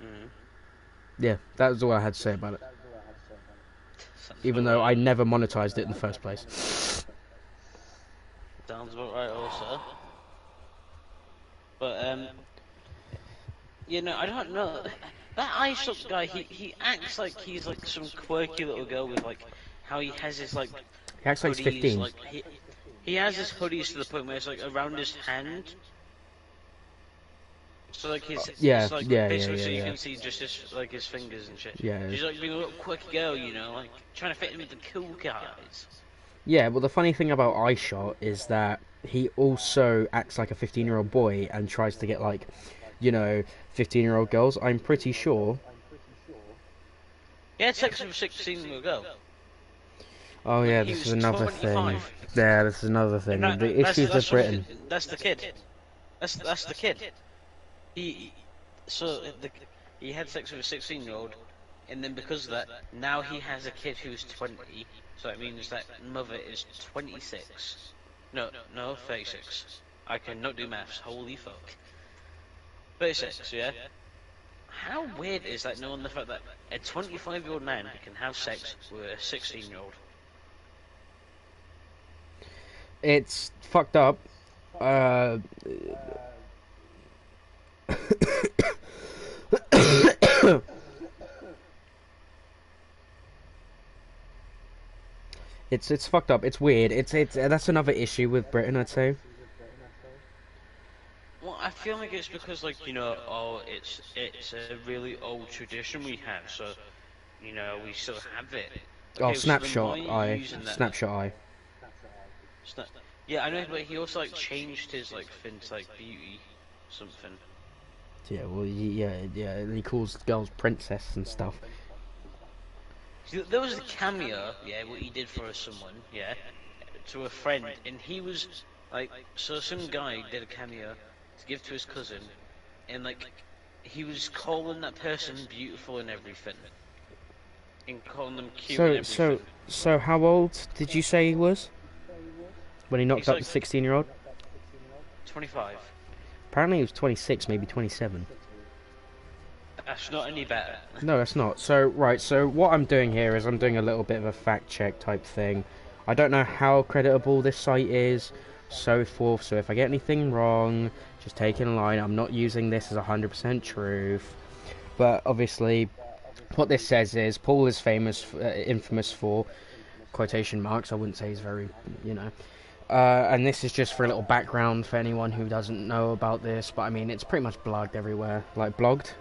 Mm. Yeah, that was all I had to say about it. Sounds Even about though I right. never monetized it in the first place. Sounds about right, also. But you know, I don't know. That iShop guy, he acts like he's like some quirky little girl with like how he has his like He acts like he's hoodies, 15. like he has his hoodies to the point where it's like around his hand. So like Yeah, it's like yeah, yeah, basically yeah, so you yeah. can see just his fingers and shit. Yeah. She's like being a little quirky girl, you know, like trying to fit in with the cool guys. Yeah, well, the funny thing about iShot is that he also acts like a 15-year-old boy and tries to get, like, 15-year-old girls. I'm pretty sure. He had sex with a 16-year-old girl Oh, when yeah, he this is was another thing. 25. Yeah, this is another And thing. The issues with Britain. that's the kid. That's the kid. He so the, he had sex with a 16-year-old, and then because of that, now he has a kid who's 20. So it means that mother is 26. No, 36. I cannot do maths. Holy fuck. 36, yeah. How weird is that? Knowing the fact that a 25-year-old man can have sex with a 16-year-old. It's fucked up. Uh, it's fucked up. It's weird. It's that's another issue with Britain, I'd say. Well, I feel like it's because, like, you know, oh, it's a really old tradition we have, so, you know, we still have it. Oh, Okay, so then why snapshot are you eye, using that then? snapshot eye. Sna- yeah, I know, but he also, like, changed his, like, thing to, like, beauty something. Yeah, well, yeah. And he calls girls princess and stuff. See, there was a cameo, yeah, what he did for someone, yeah, to a friend, and he was, like, so some guy did a cameo to give to his cousin, and, like, he was calling that person beautiful and everything. And calling them cute and So, everything. so, so, how old did you say he was when he knocked He's up the like 16-year-old? 25. Apparently, he was 26, maybe 27. That's not any better. No, that's not. So, right. So, what I'm doing here is I'm doing a little bit of a fact check type thing. I don't know how creditable this site is, so forth. So, if I get anything wrong, just take it in line. I'm not using this as 100% truth. But obviously, what this says is Paul is infamous for quotation marks. I wouldn't say he's very, you know. And this is just for a little background for anyone who doesn't know about this. But I mean, it's pretty much blogged everywhere. Like blogged,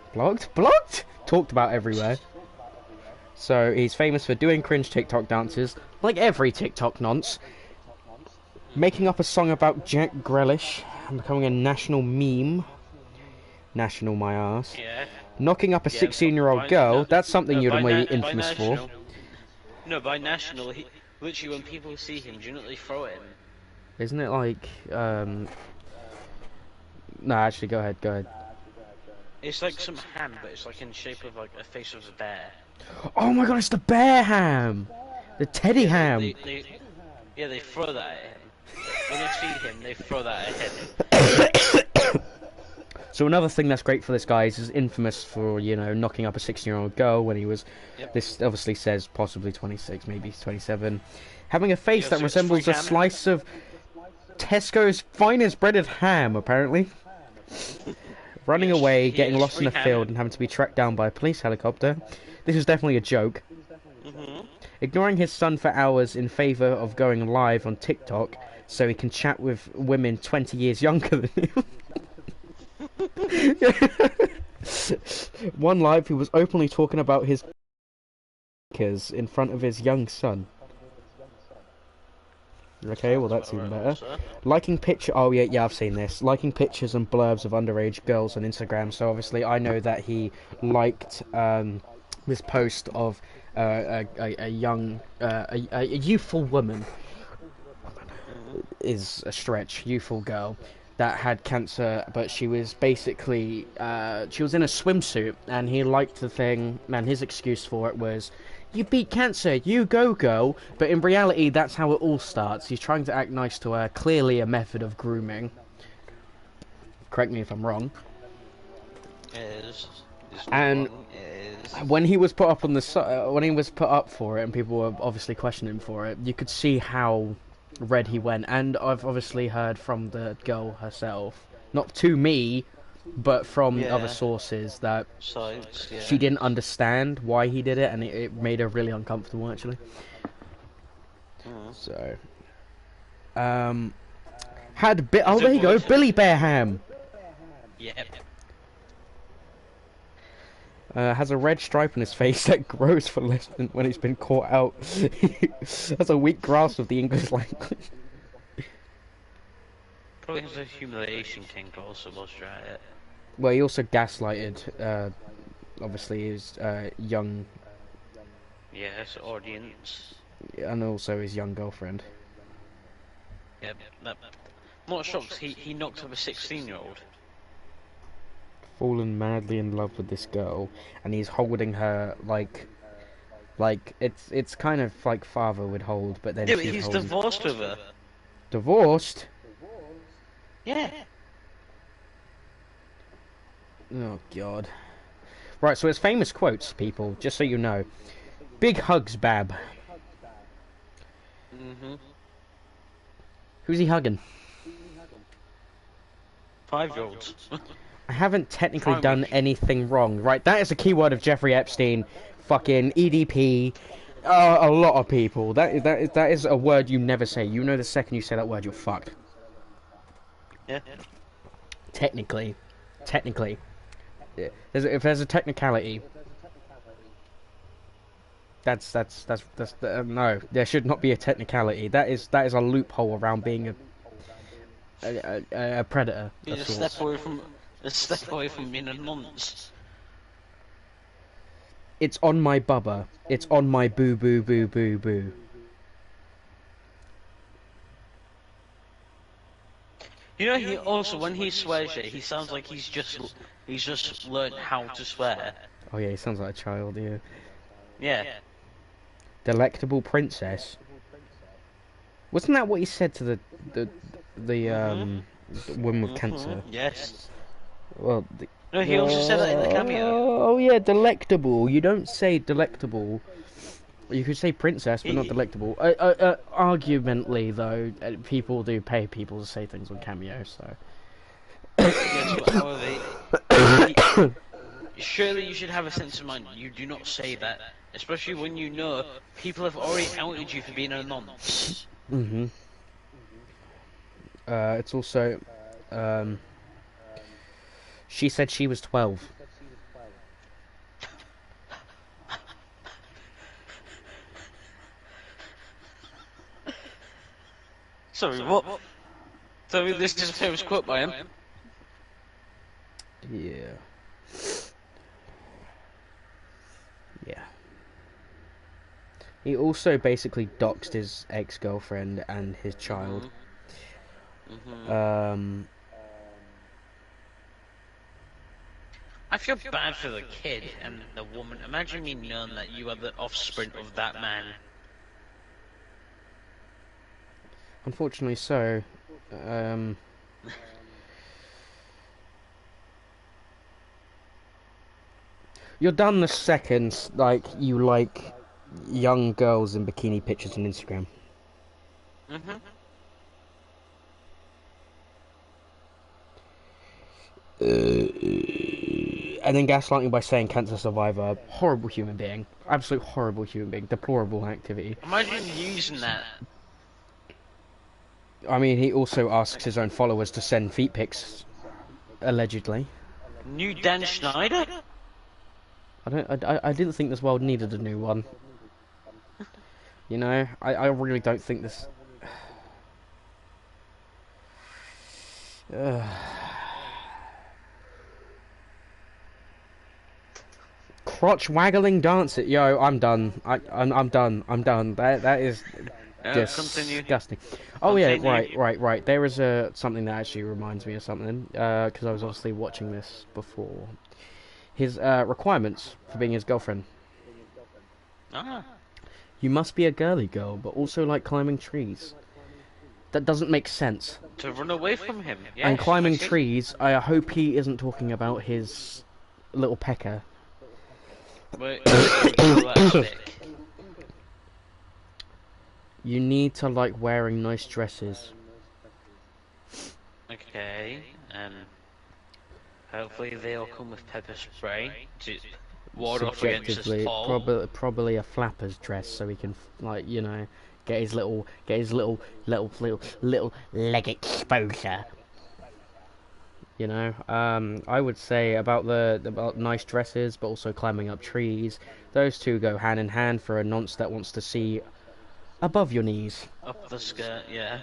talked about everywhere. So he's famous for doing cringe TikTok dances, like every TikTok nonce. Making up a song about Jack Grealish and becoming a national meme. National my ass. Yeah. Knocking up a Yeah. 16-year-old girl, that's something you'd be infamous for. No, by national, he literally when people see him, do you know what they throw at him? Isn't it like, No, actually, go ahead. It's like some ham, but it's like in shape of like a face of a bear. Oh my god, it's the bear ham! The teddy ham! They throw that at him. When they feed him, they throw that at him. So another thing that's great for this guy is he's infamous for, knocking up a 16-year-old girl when he was, this obviously says possibly 26, maybe 27. Having a face that resembles a slice of Tesco's finest breaded ham, apparently. Running away, getting lost in a field and having to be tracked down by a police helicopter. This is definitely a joke. Ignoring his son for hours in favour of going live on TikTok so he can chat with women 20 years younger than him. One live, he was openly talking about his in front of his young son. Okay, well that's even better. Liking oh yeah, I've seen this. Liking pictures and blurbs of underage girls on Instagram. So obviously, I know that he liked this post of a young, a youthful woman. Is a stretch, youthful girl. that had cancer, but she was basically she was in a swimsuit, and he liked the thing. And his excuse for it was, "You beat cancer, you go, girl." But in reality, that's how it all starts. He's trying to act nice to her. Clearly, a method of grooming. Correct me if I'm wrong. Is And wrong, is. when he was put up on the when he was put up for it, and people were obviously questioning him for it, you could see how red he went. And I've obviously heard from the girl herself, not to me, but from other sources, that Sides, yeah. she didn't understand why he did it, and it made her really uncomfortable actually. So, had bit. Oh, there you go, Billy Bear Ham. Yep. Has a red stripe on his face that grows for less than when it's been caught out. Has a weak grasp of the English language. Probably has a humiliation kink also whilst you're at it. Well, he also gaslighted, obviously, his young... Yes, audience. And also his young girlfriend. Yep. I'm not shocked he knocked up a 16-year-old. Fallen madly in love with this girl, and he's holding her like it's kind of like father would hold, but then Yeah, but she's he's holding... divorced with her. Divorced? Yeah. Oh god. Right, so his famous quotes, people, just so you know. Big hugs, Bab. Who's he hugging? 5-year-olds. I haven't technically done anything wrong, right? That is a keyword of Jeffrey Epstein, fucking EDP, a lot of people. That is a word you never say. You know the second you say that word, you're fucked. Yeah. Technically. Yeah. If there's a technicality, that's no. There should not be a technicality. That is a loophole around being a predator. You just step away from being a nonce. It's on my bubba. It's on my boo boo boo boo boo. You know, he also, when he swears it, he sounds like he's just learned how to swear. Oh yeah, he sounds like a child, yeah. Yeah. Delectable princess. Wasn't that what he said to the woman with cancer? Yes. Well, No, he also said that in the cameo. Oh yeah, delectable. You don't say delectable. You could say princess, but not delectable. Argumentally, though, people do pay people to say things on Cameo, so... Yes, but however, surely you should have a sense of mind. You do not say that, especially when you know people have already outed you for being a nonce. It's also... she said she was 12. Sorry, what? So this is a famous quote by him? Yeah. Yeah. He also basically doxed his ex-girlfriend and his child. I feel bad for the kid and the woman. Imagine me knowing that you are the offspring of that man. Unfortunately so. You're done the second, like, you like young girls in bikini pictures on Instagram. And then gaslighting by saying cancer survivor, horrible human being, absolute horrible human being, deplorable activity. Imagine using that. I mean, he also asks his own followers to send feet pics, allegedly. New Dan Schneider? I didn't think this world needed a new one. You know, I really don't think this... Crotch waggling dance it. Yo, I'm done. I'm done. That is... Continue. Disgusting. Oh yeah, Continue. right. There is something that actually reminds me of something. Because I was obviously watching this before. His requirements for being his girlfriend. Ah. You must be a girly girl, but also like climbing trees. That doesn't make sense. To run away from him. And Yes, I climbing see. trees, I hope he isn't talking about his little pecker. Wait, that stick. You need to like wearing nice dresses. Okay, hopefully they'll come with pepper spray to ward off against this Subjectively, pole. probably a flapper's dress, so he can like get his little leg exposure. I would say about nice dresses, but also climbing up trees. Those two go hand in hand for a nonce that wants to see above your knees. Up the skirt, yeah.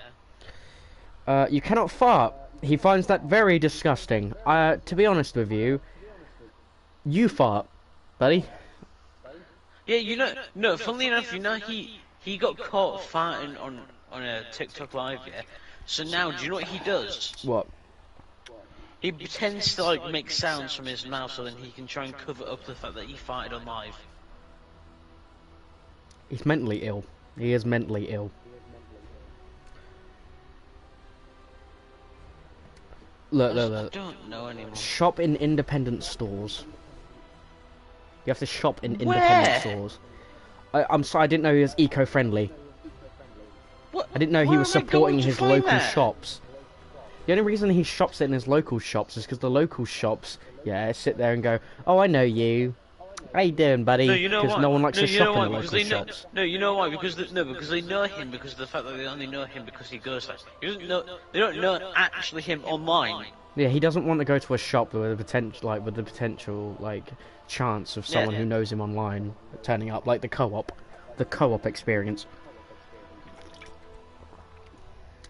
You cannot fart. He finds that very disgusting. To be honest with you, you fart, buddy. Yeah, no, funnily enough, he got caught farting on a TikTok live, yeah. So now, do you know what he does? What? He pretends to like make sounds from his mouth so then he can try and cover up the fact that he farted on live. He's mentally ill. He is mentally ill. Look. I don't know anymore. Shop in independent stores. You have to shop in Where? independent stores. I'm sorry, I didn't know he was eco-friendly. What? I didn't know he Where was am I supporting going to his find local that? shops. The only reason he shops it in his local shops is because the local shops, sit there and go, "Oh, I know you. How you doing, buddy?" No, you know Because why? no one likes No, to you know shop in why? the Because local they know. shops. No, you know why? Because because they know him because of the fact that they only know him because he goes there. He doesn't know. They don't know actually him online. Yeah, he doesn't want to go to a shop with the potential chance of someone who knows him online turning up, like the co-op experience.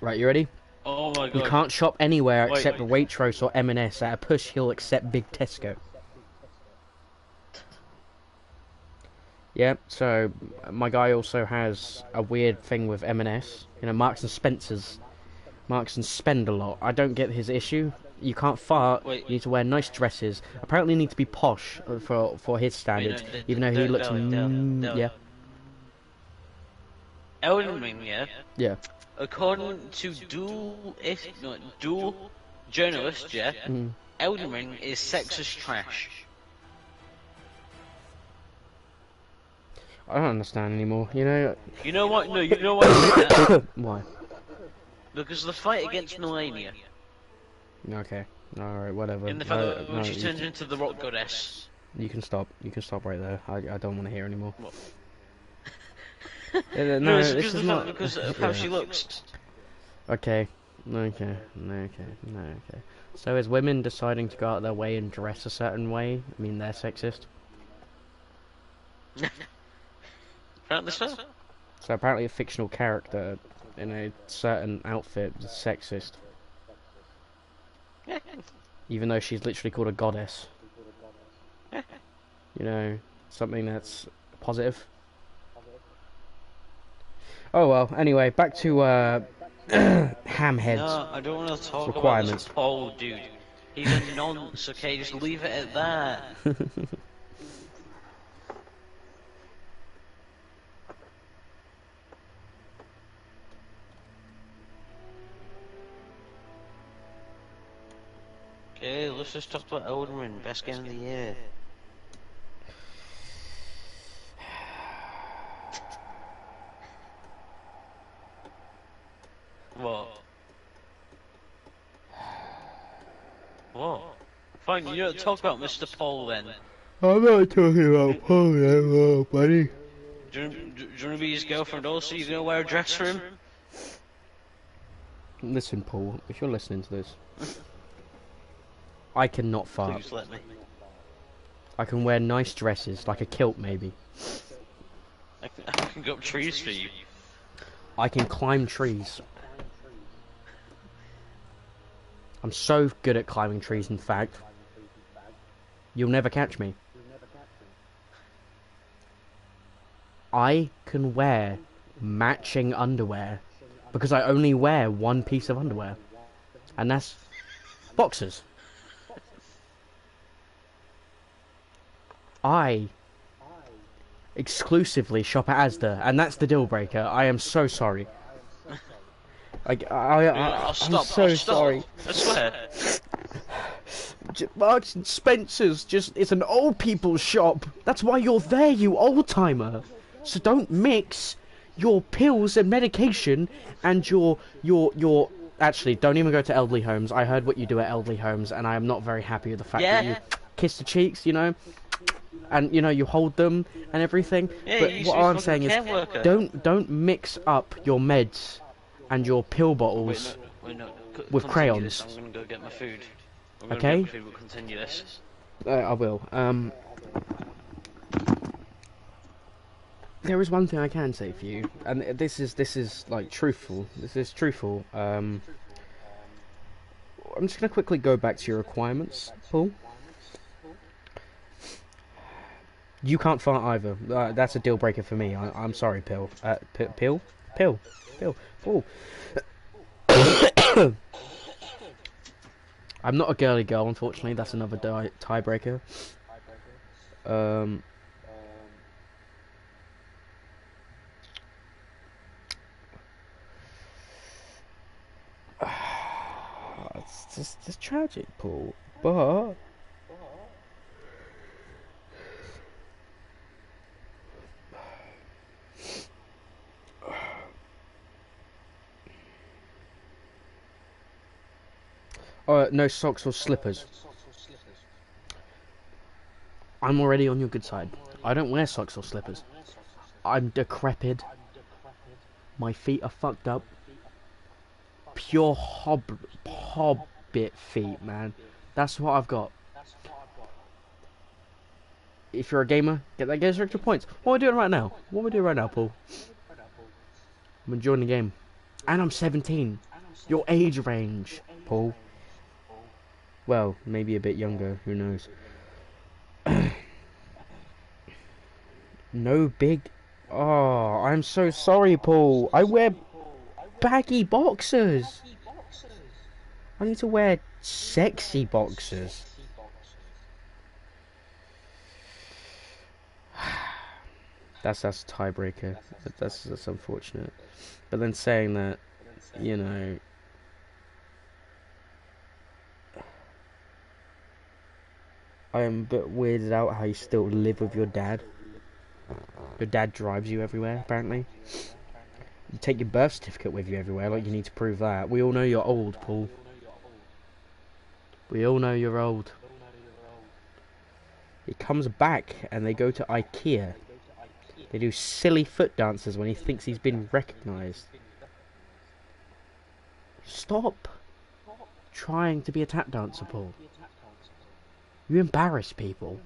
Right, you ready? Oh my god. You can't shop anywhere Wait. except Waitrose or M&S. At a push, he'll accept Big Tesco. Yeah, so my guy also has a weird thing with M&S. Marks and Spencer's. Marks and spend a lot. I don't get his issue. You can't fart. Wait. You need to wear nice dresses. Apparently, you need to be posh for his standards. Even though he looks, yeah, Elden Ring, yeah. yeah. According to dual journalist, yeah. Elden Ring is sexist trash. I don't understand anymore. You know what? No, you know why I say that? Why? Because the fight against Melania. Okay. All right. Whatever. In the fact that No, when she turns into the rock goddess. you can stop. You can stop right there. I don't want to hear anymore. What? No, it's this is not because of how she looks. Okay. Okay. So is women deciding to go out their way and dress a certain way? I mean, they're sexist. Apparently so. So apparently a fictional character in a certain outfit is sexist. Even though she's literally called a goddess. Something that's positive. Oh well, anyway, back to Hamhead's No, I don't want to talk requirements. about this Paul dude. He's a nonce, okay? Just leave it at that. Okay, let's just talk about Elden Ring, best game of the year. What? What? Fine, you don't talk about Mr. Paul then. I'm not talking about Paul anymore, buddy. Do you want to be his girlfriend also? You gonna wear a dress for him? Listen, Paul, if you're listening to this, I cannot fart. Please let me. I can wear nice dresses, like a kilt maybe. I can go up trees for you. I can climb trees. I'm so good at climbing trees, in fact. You'll never catch me. I can wear matching underwear because I only wear one piece of underwear, and that's boxers. I exclusively shop at Asda, and that's the deal breaker. I am so sorry. I'll I'm stop. so I'll stop. sorry. I swear. Marks and Spencer's it's an old people's shop. That's why you're there, you old timer. So don't mix your pills and medication and your. Actually, don't even go to elderly homes. I heard what you do at elderly homes, and I am not very happy with the fact that you Yeah. kiss the cheeks, you know, and you know you hold them and everything. Yeah, But you used what to be a I'm fucking saying is, care worker. don't mix up your meds and your pill bottles Wait, no. with Continue this. crayons. I'm gonna go get my food. I'm gonna get Okay? my food. We'll continue this. I will. There is one thing I can say for you, and this is like truthful. This is truthful. I'm just gonna quickly go back to your requirements, Paul. You can't fart either. That's a deal breaker for me. I'm sorry, Pill. Pill, Pill, Pill. Paul. I'm not a girly girl, unfortunately. That's another tiebreaker. It's tragic, Paul. But no socks or slippers. I'm already on your good side. I don't wear socks or slippers. I'm decrepit. My feet are fucked up. Pure hobbit feet, man. That's what I've got. If you're a gamer, get that games extra points. What are we doing right now? What are we doing right now, Paul? I'm enjoying the game. And I'm 17. Your age range, Paul. Well, maybe a bit younger, who knows. No big... Oh, I'm so sorry, Paul. I wear baggy boxers. I need to wear sexy boxers. That's a tiebreaker. That's unfortunate. But then saying that, you know... I am a bit weirded out how you still live with your dad. Your dad drives you everywhere, apparently. You take your birth certificate with you everywhere, like you need to prove that. We all know you're old, Paul. We all know you're old. He comes back and they go to IKEA. They do silly foot dances when he thinks he's been recognised. Stop trying to be a tap dancer, Paul. You embarrass people.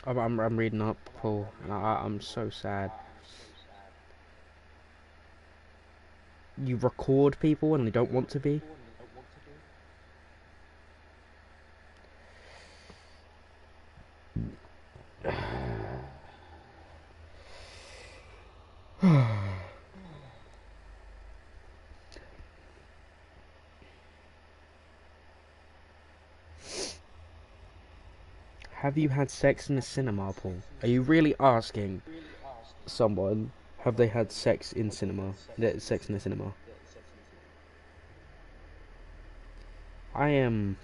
I'm reading up, Paul, and I'm so sad. You record people and they don't want to be. Have you had sex in the cinema, Paul? Are you really asking someone, have they had sex in cinema? Sex in the cinema? I am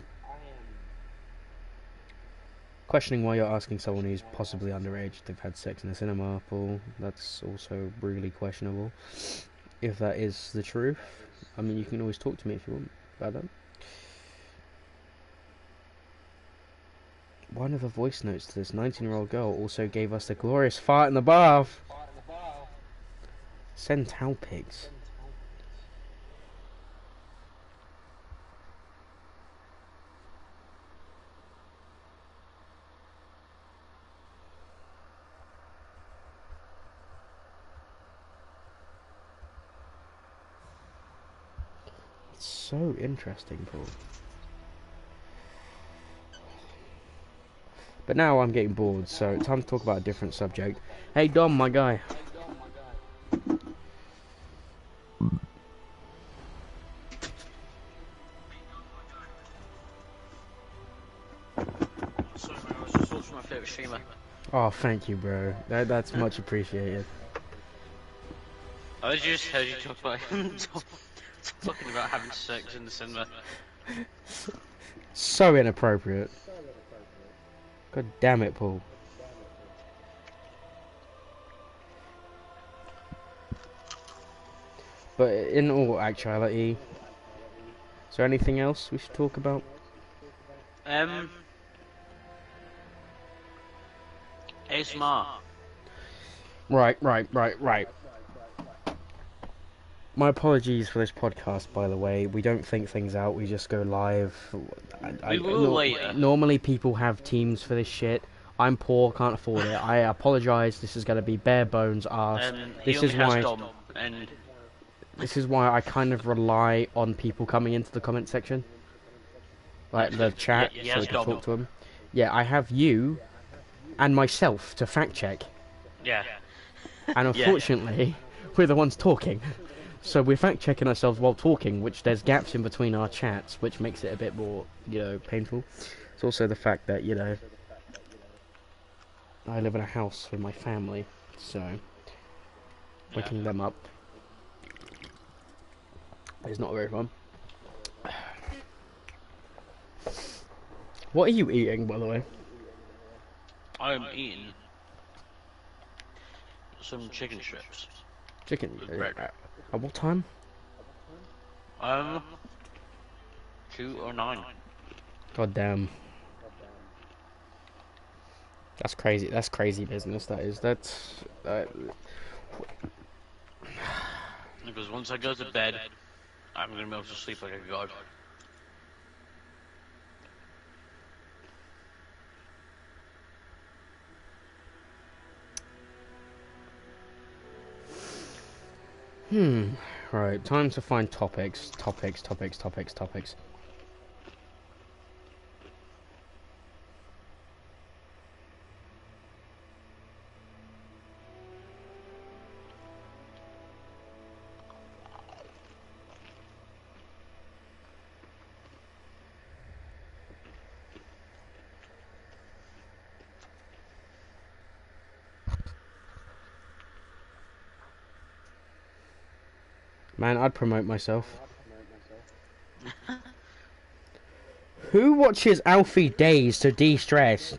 questioning why you're asking someone who's possibly underage if they've had sex in the cinema, Paul. That's also really questionable. If that is the truth, I mean, you can always talk to me if you want about that. One of the voice notes to this 19-year-old girl also gave us the glorious fart in the bath. Send towel pics. so interesting, Paul. But now I'm getting bored, so time to talk about a different subject. Hey Dom, my guy. Sorry, man, I was just watching my favourite streamer. Oh, thank you, bro. That's much appreciated. I just heard you talk about talking about having sex in the cinema. So inappropriate. God damn it, Paul. But in all actuality, is there anything else we should talk about? ASMR. Right. My apologies for this podcast, by the way. We don't think things out, we just go live. We will later. Normally people have teams for this shit. I'm poor, can't afford it. I apologise, this is going to be bare bones arse. This is why... Dom, and This is why I kind of rely on people coming into the comment section. Like the chat, so we can talk to them. Yeah, I have you and myself to fact check. Yeah. And unfortunately, we're the ones talking. So we're fact checking ourselves while talking, which there's gaps in between our chats, which makes it a bit more, painful. It's also the fact that, I live in a house with my family, so waking them up is not very fun. What are you eating, by the way? I'm eating some chicken strips. Chicken. Bread. At what time? 2 or 9. God damn. That's crazy. That's crazy business. That is. That's. Because once I go to bed, I'm gonna be able to sleep like a god. Right. Time to find topics. Topics. Man, I'd promote myself. Who watches Alfie Days to de-stress?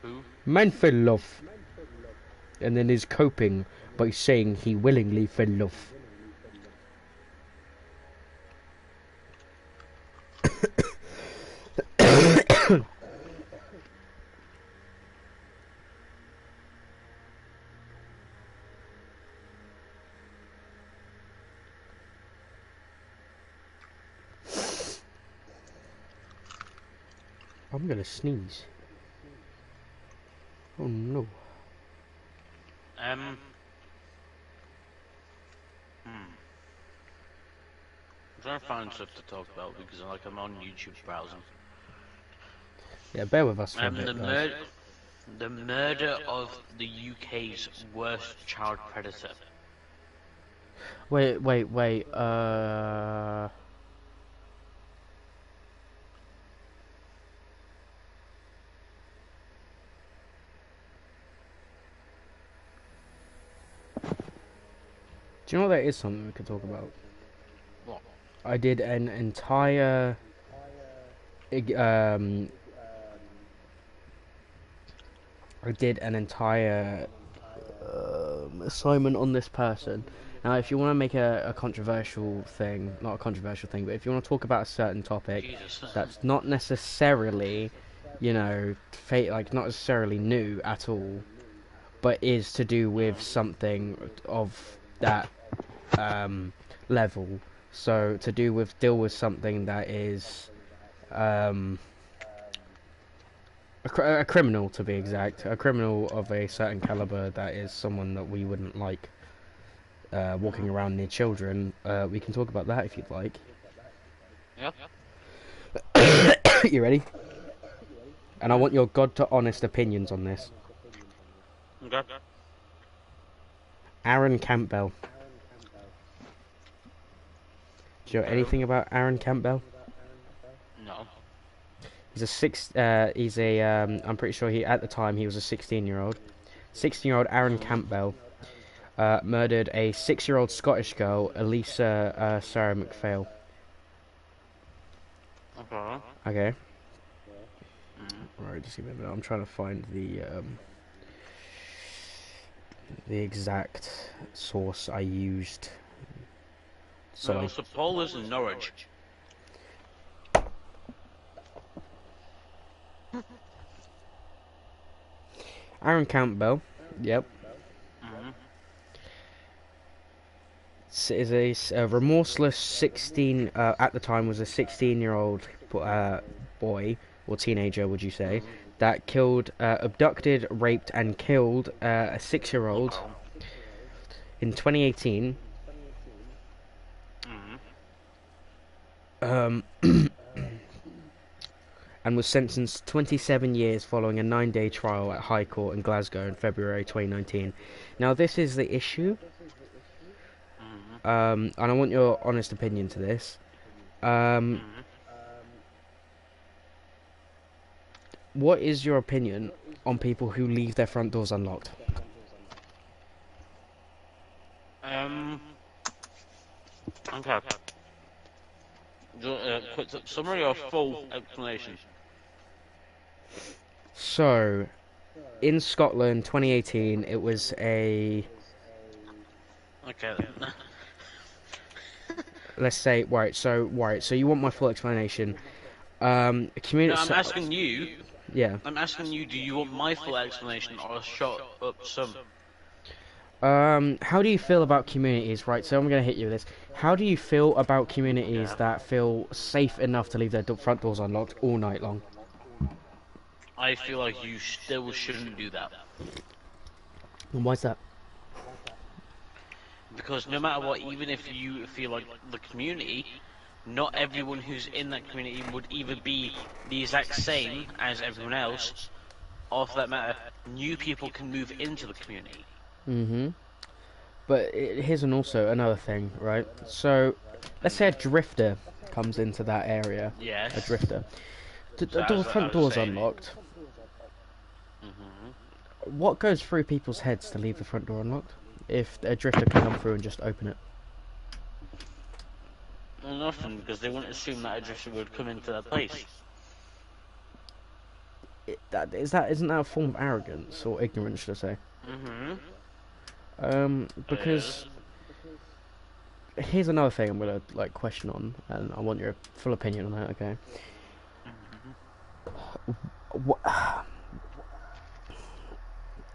Who? Man fell love. And then is coping by saying he willingly fell love. I'm gonna sneeze. Oh no. I'm trying to find stuff to talk about because I'm on YouTube browsing. Yeah, bear with us for a bit, guys. The murder of the UK's worst child predator. Wait. Do you know that is something we could talk about? What? I did an entire assignment on this person. Now, if you want to make a controversial thing, not a controversial thing, but if you want to talk about a certain topic Jesus. that's not necessarily, not necessarily new at all, but is to do with something of that level. So to deal with something that is a criminal, to be exact, a criminal of a certain caliber that is someone that we wouldn't like. walking around near children, we can talk about that if you'd like. Yeah. You ready? And I want your God to honest opinions on this. Okay. Aaron Campbell. Do you know anything about Aaron Campbell? No. I'm pretty sure at the time he was a 16-year-old. 16-year-old Aaron Campbell murdered a 6-year-old Scottish girl, Elisa Sarah McPhail. Okay. Okay. Right, just give me a minute. I'm trying to find the exact source I used. So Paul lives in Norwich. Aaron Campbell. Yep. Is a remorseless 16. At the time, was a 16-year-old boy or teenager, would you say, that killed, abducted, raped, and killed a 6-year-old in 2018. And was sentenced 27 years following a 9-day trial at High Court in Glasgow in February 2019. Now, this is the issue, and I want your honest opinion to this. What is your opinion on people who leave their front doors unlocked? Okay. Quick summary or full explanation? So, in Scotland, 2018, it was a... Okay. Let's say, so you want my full explanation. Community... No, I'm asking you. Yeah. I'm asking you, do you want my full explanation or a short up sum? How do you feel about communities, right? So I'm going to hit you with this. How do you feel about communities that feel safe enough to leave their front doors unlocked all night long? I feel like you still shouldn't do that. And why's that? Because no matter what, even if you feel like the community, not everyone who's in that community would either be the exact same as everyone else, or for that matter, new people can move into the community. But here's also another thing, right? So, let's say a drifter comes into that area. Yes. A drifter. The front door's unlocked. What goes through people's heads to leave the front door unlocked? If a drifter can come through and just open it? Well, nothing, because they wouldn't assume that a drifter would come into that place. Isn't that a form of arrogance or ignorance, should I say? Because here's another thing I'm gonna question on, and I want your full opinion on that. Okay.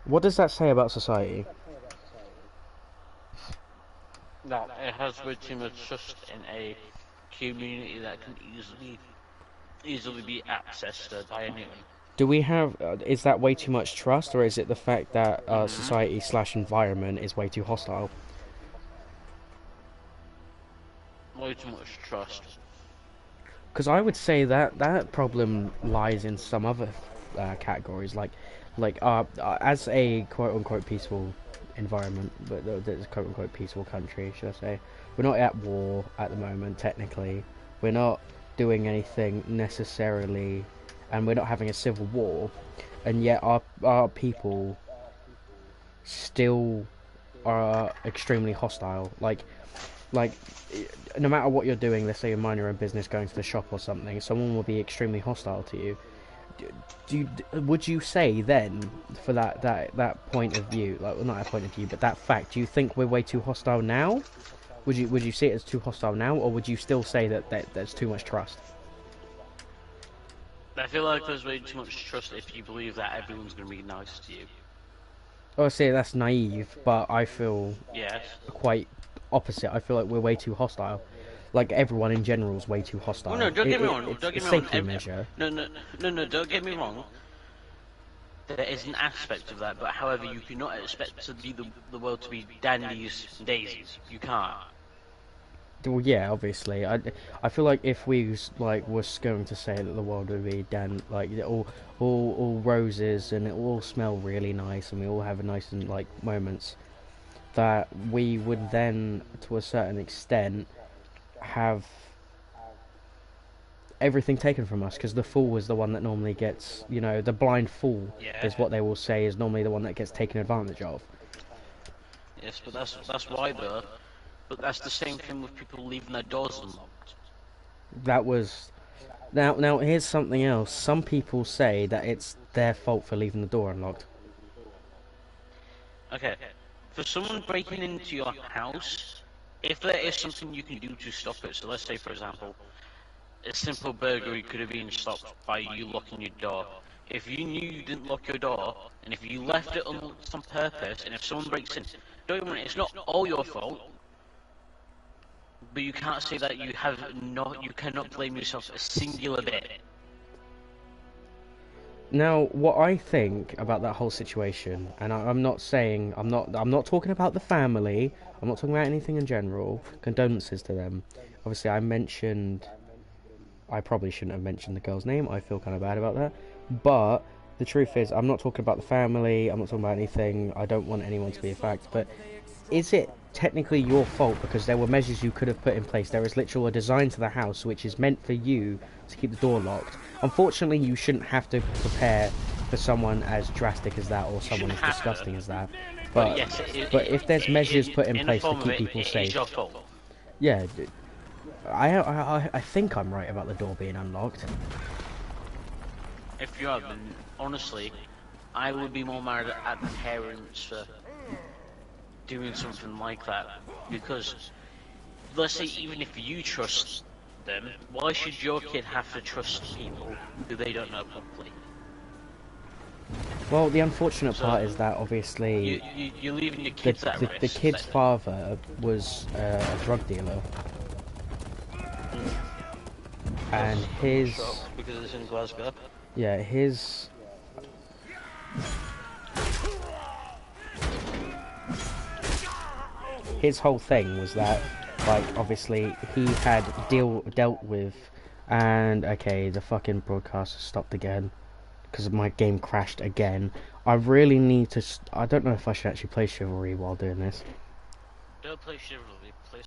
What does that say about society? That it has way too much trust in a community that can easily be accessed by anyone. Do we have? Is that way too much trust, or is it the fact that society / environment is way too hostile? Way too much trust. Because I would say that problem lies in some other categories, as a quote unquote peaceful environment, but there's a quote unquote peaceful country, should I say? We're not at war at the moment, technically. We're not doing anything necessarily. And we're not having a civil war, and yet our people still are extremely hostile. Like, no matter what you're doing, let's say you're minding your own business, going to the shop or something, someone will be extremely hostile to you. Would you say then, for that point of view, like, well, not that point of view, but that fact, do you think we're way too hostile now? Would you see it as too hostile now, or would you still say that there's too much trust? I feel like there's way too much trust if you believe that everyone's going to be nice to you. I say that's naive, but I feel quite opposite. I feel like we're way too hostile. Like, everyone in general is way too hostile. Well, no, don't get me wrong. It's a safety measure. No, don't get me wrong. there is an aspect of that, but however, you cannot expect to be the world to be dandies and daisies. You can't. Well, yeah, obviously. I feel like if we was going to say that the world would be all roses and it will all smell really nice and we all have a nice and like moments, that we would then, to a certain extent, have everything taken from us because the fool is the one that normally gets, the blind fool Yeah. is what they will say is normally the one that gets taken advantage of. Yes, but that's why though. But that's the same thing with people leaving their doors unlocked. That was now. Here's something else. Some people say that it's their fault for leaving the door unlocked. Okay, for someone breaking into your house, if there is something you can do to stop it, so let's say for example, a simple burglary could have been stopped by you locking your door. If you knew you didn't lock your door, and if you left it unlocked on purpose, and if someone breaks in, don't get me wrong, it's not all your fault, but you can't say that you cannot blame yourself a singular bit. Now, what I think about that whole situation, and I'm not saying I'm not talking about the family. I'm not talking about anything in general. Condolences to them. Obviously, I probably shouldn't have mentioned the girl's name. I feel kind of bad about that. But the truth is, I'm not talking about the family. I'm not talking about anything. I don't want anyone to be attacked. But is it technically your fault because there were measures you could have put in place? There is literally a design to the house which is meant for you to keep the door locked. Unfortunately, you shouldn't have to prepare for someone as drastic as that or someone as disgusting as that. But Yes, but if there's measures put in in the place to form of keep people it is safe, your fault. yeah, I think I'm right about the door being unlocked. If you are, then honestly, I would be more mad at the parents for doing something like that. Because, let's say even if you trust them, why should your kid have to trust people who they don't know properly? Well, the unfortunate So, part is that obviously you're leaving your the kids at the risk. kid's father was a drug dealer, and Because it's in Glasgow. yeah his whole thing was that, like, obviously he had dealt with, and okay, the fucking broadcast has stopped again because my game crashed again. I really need to. I don't know if I should actually play Chivalry while doing this. Don't play Chivalry, play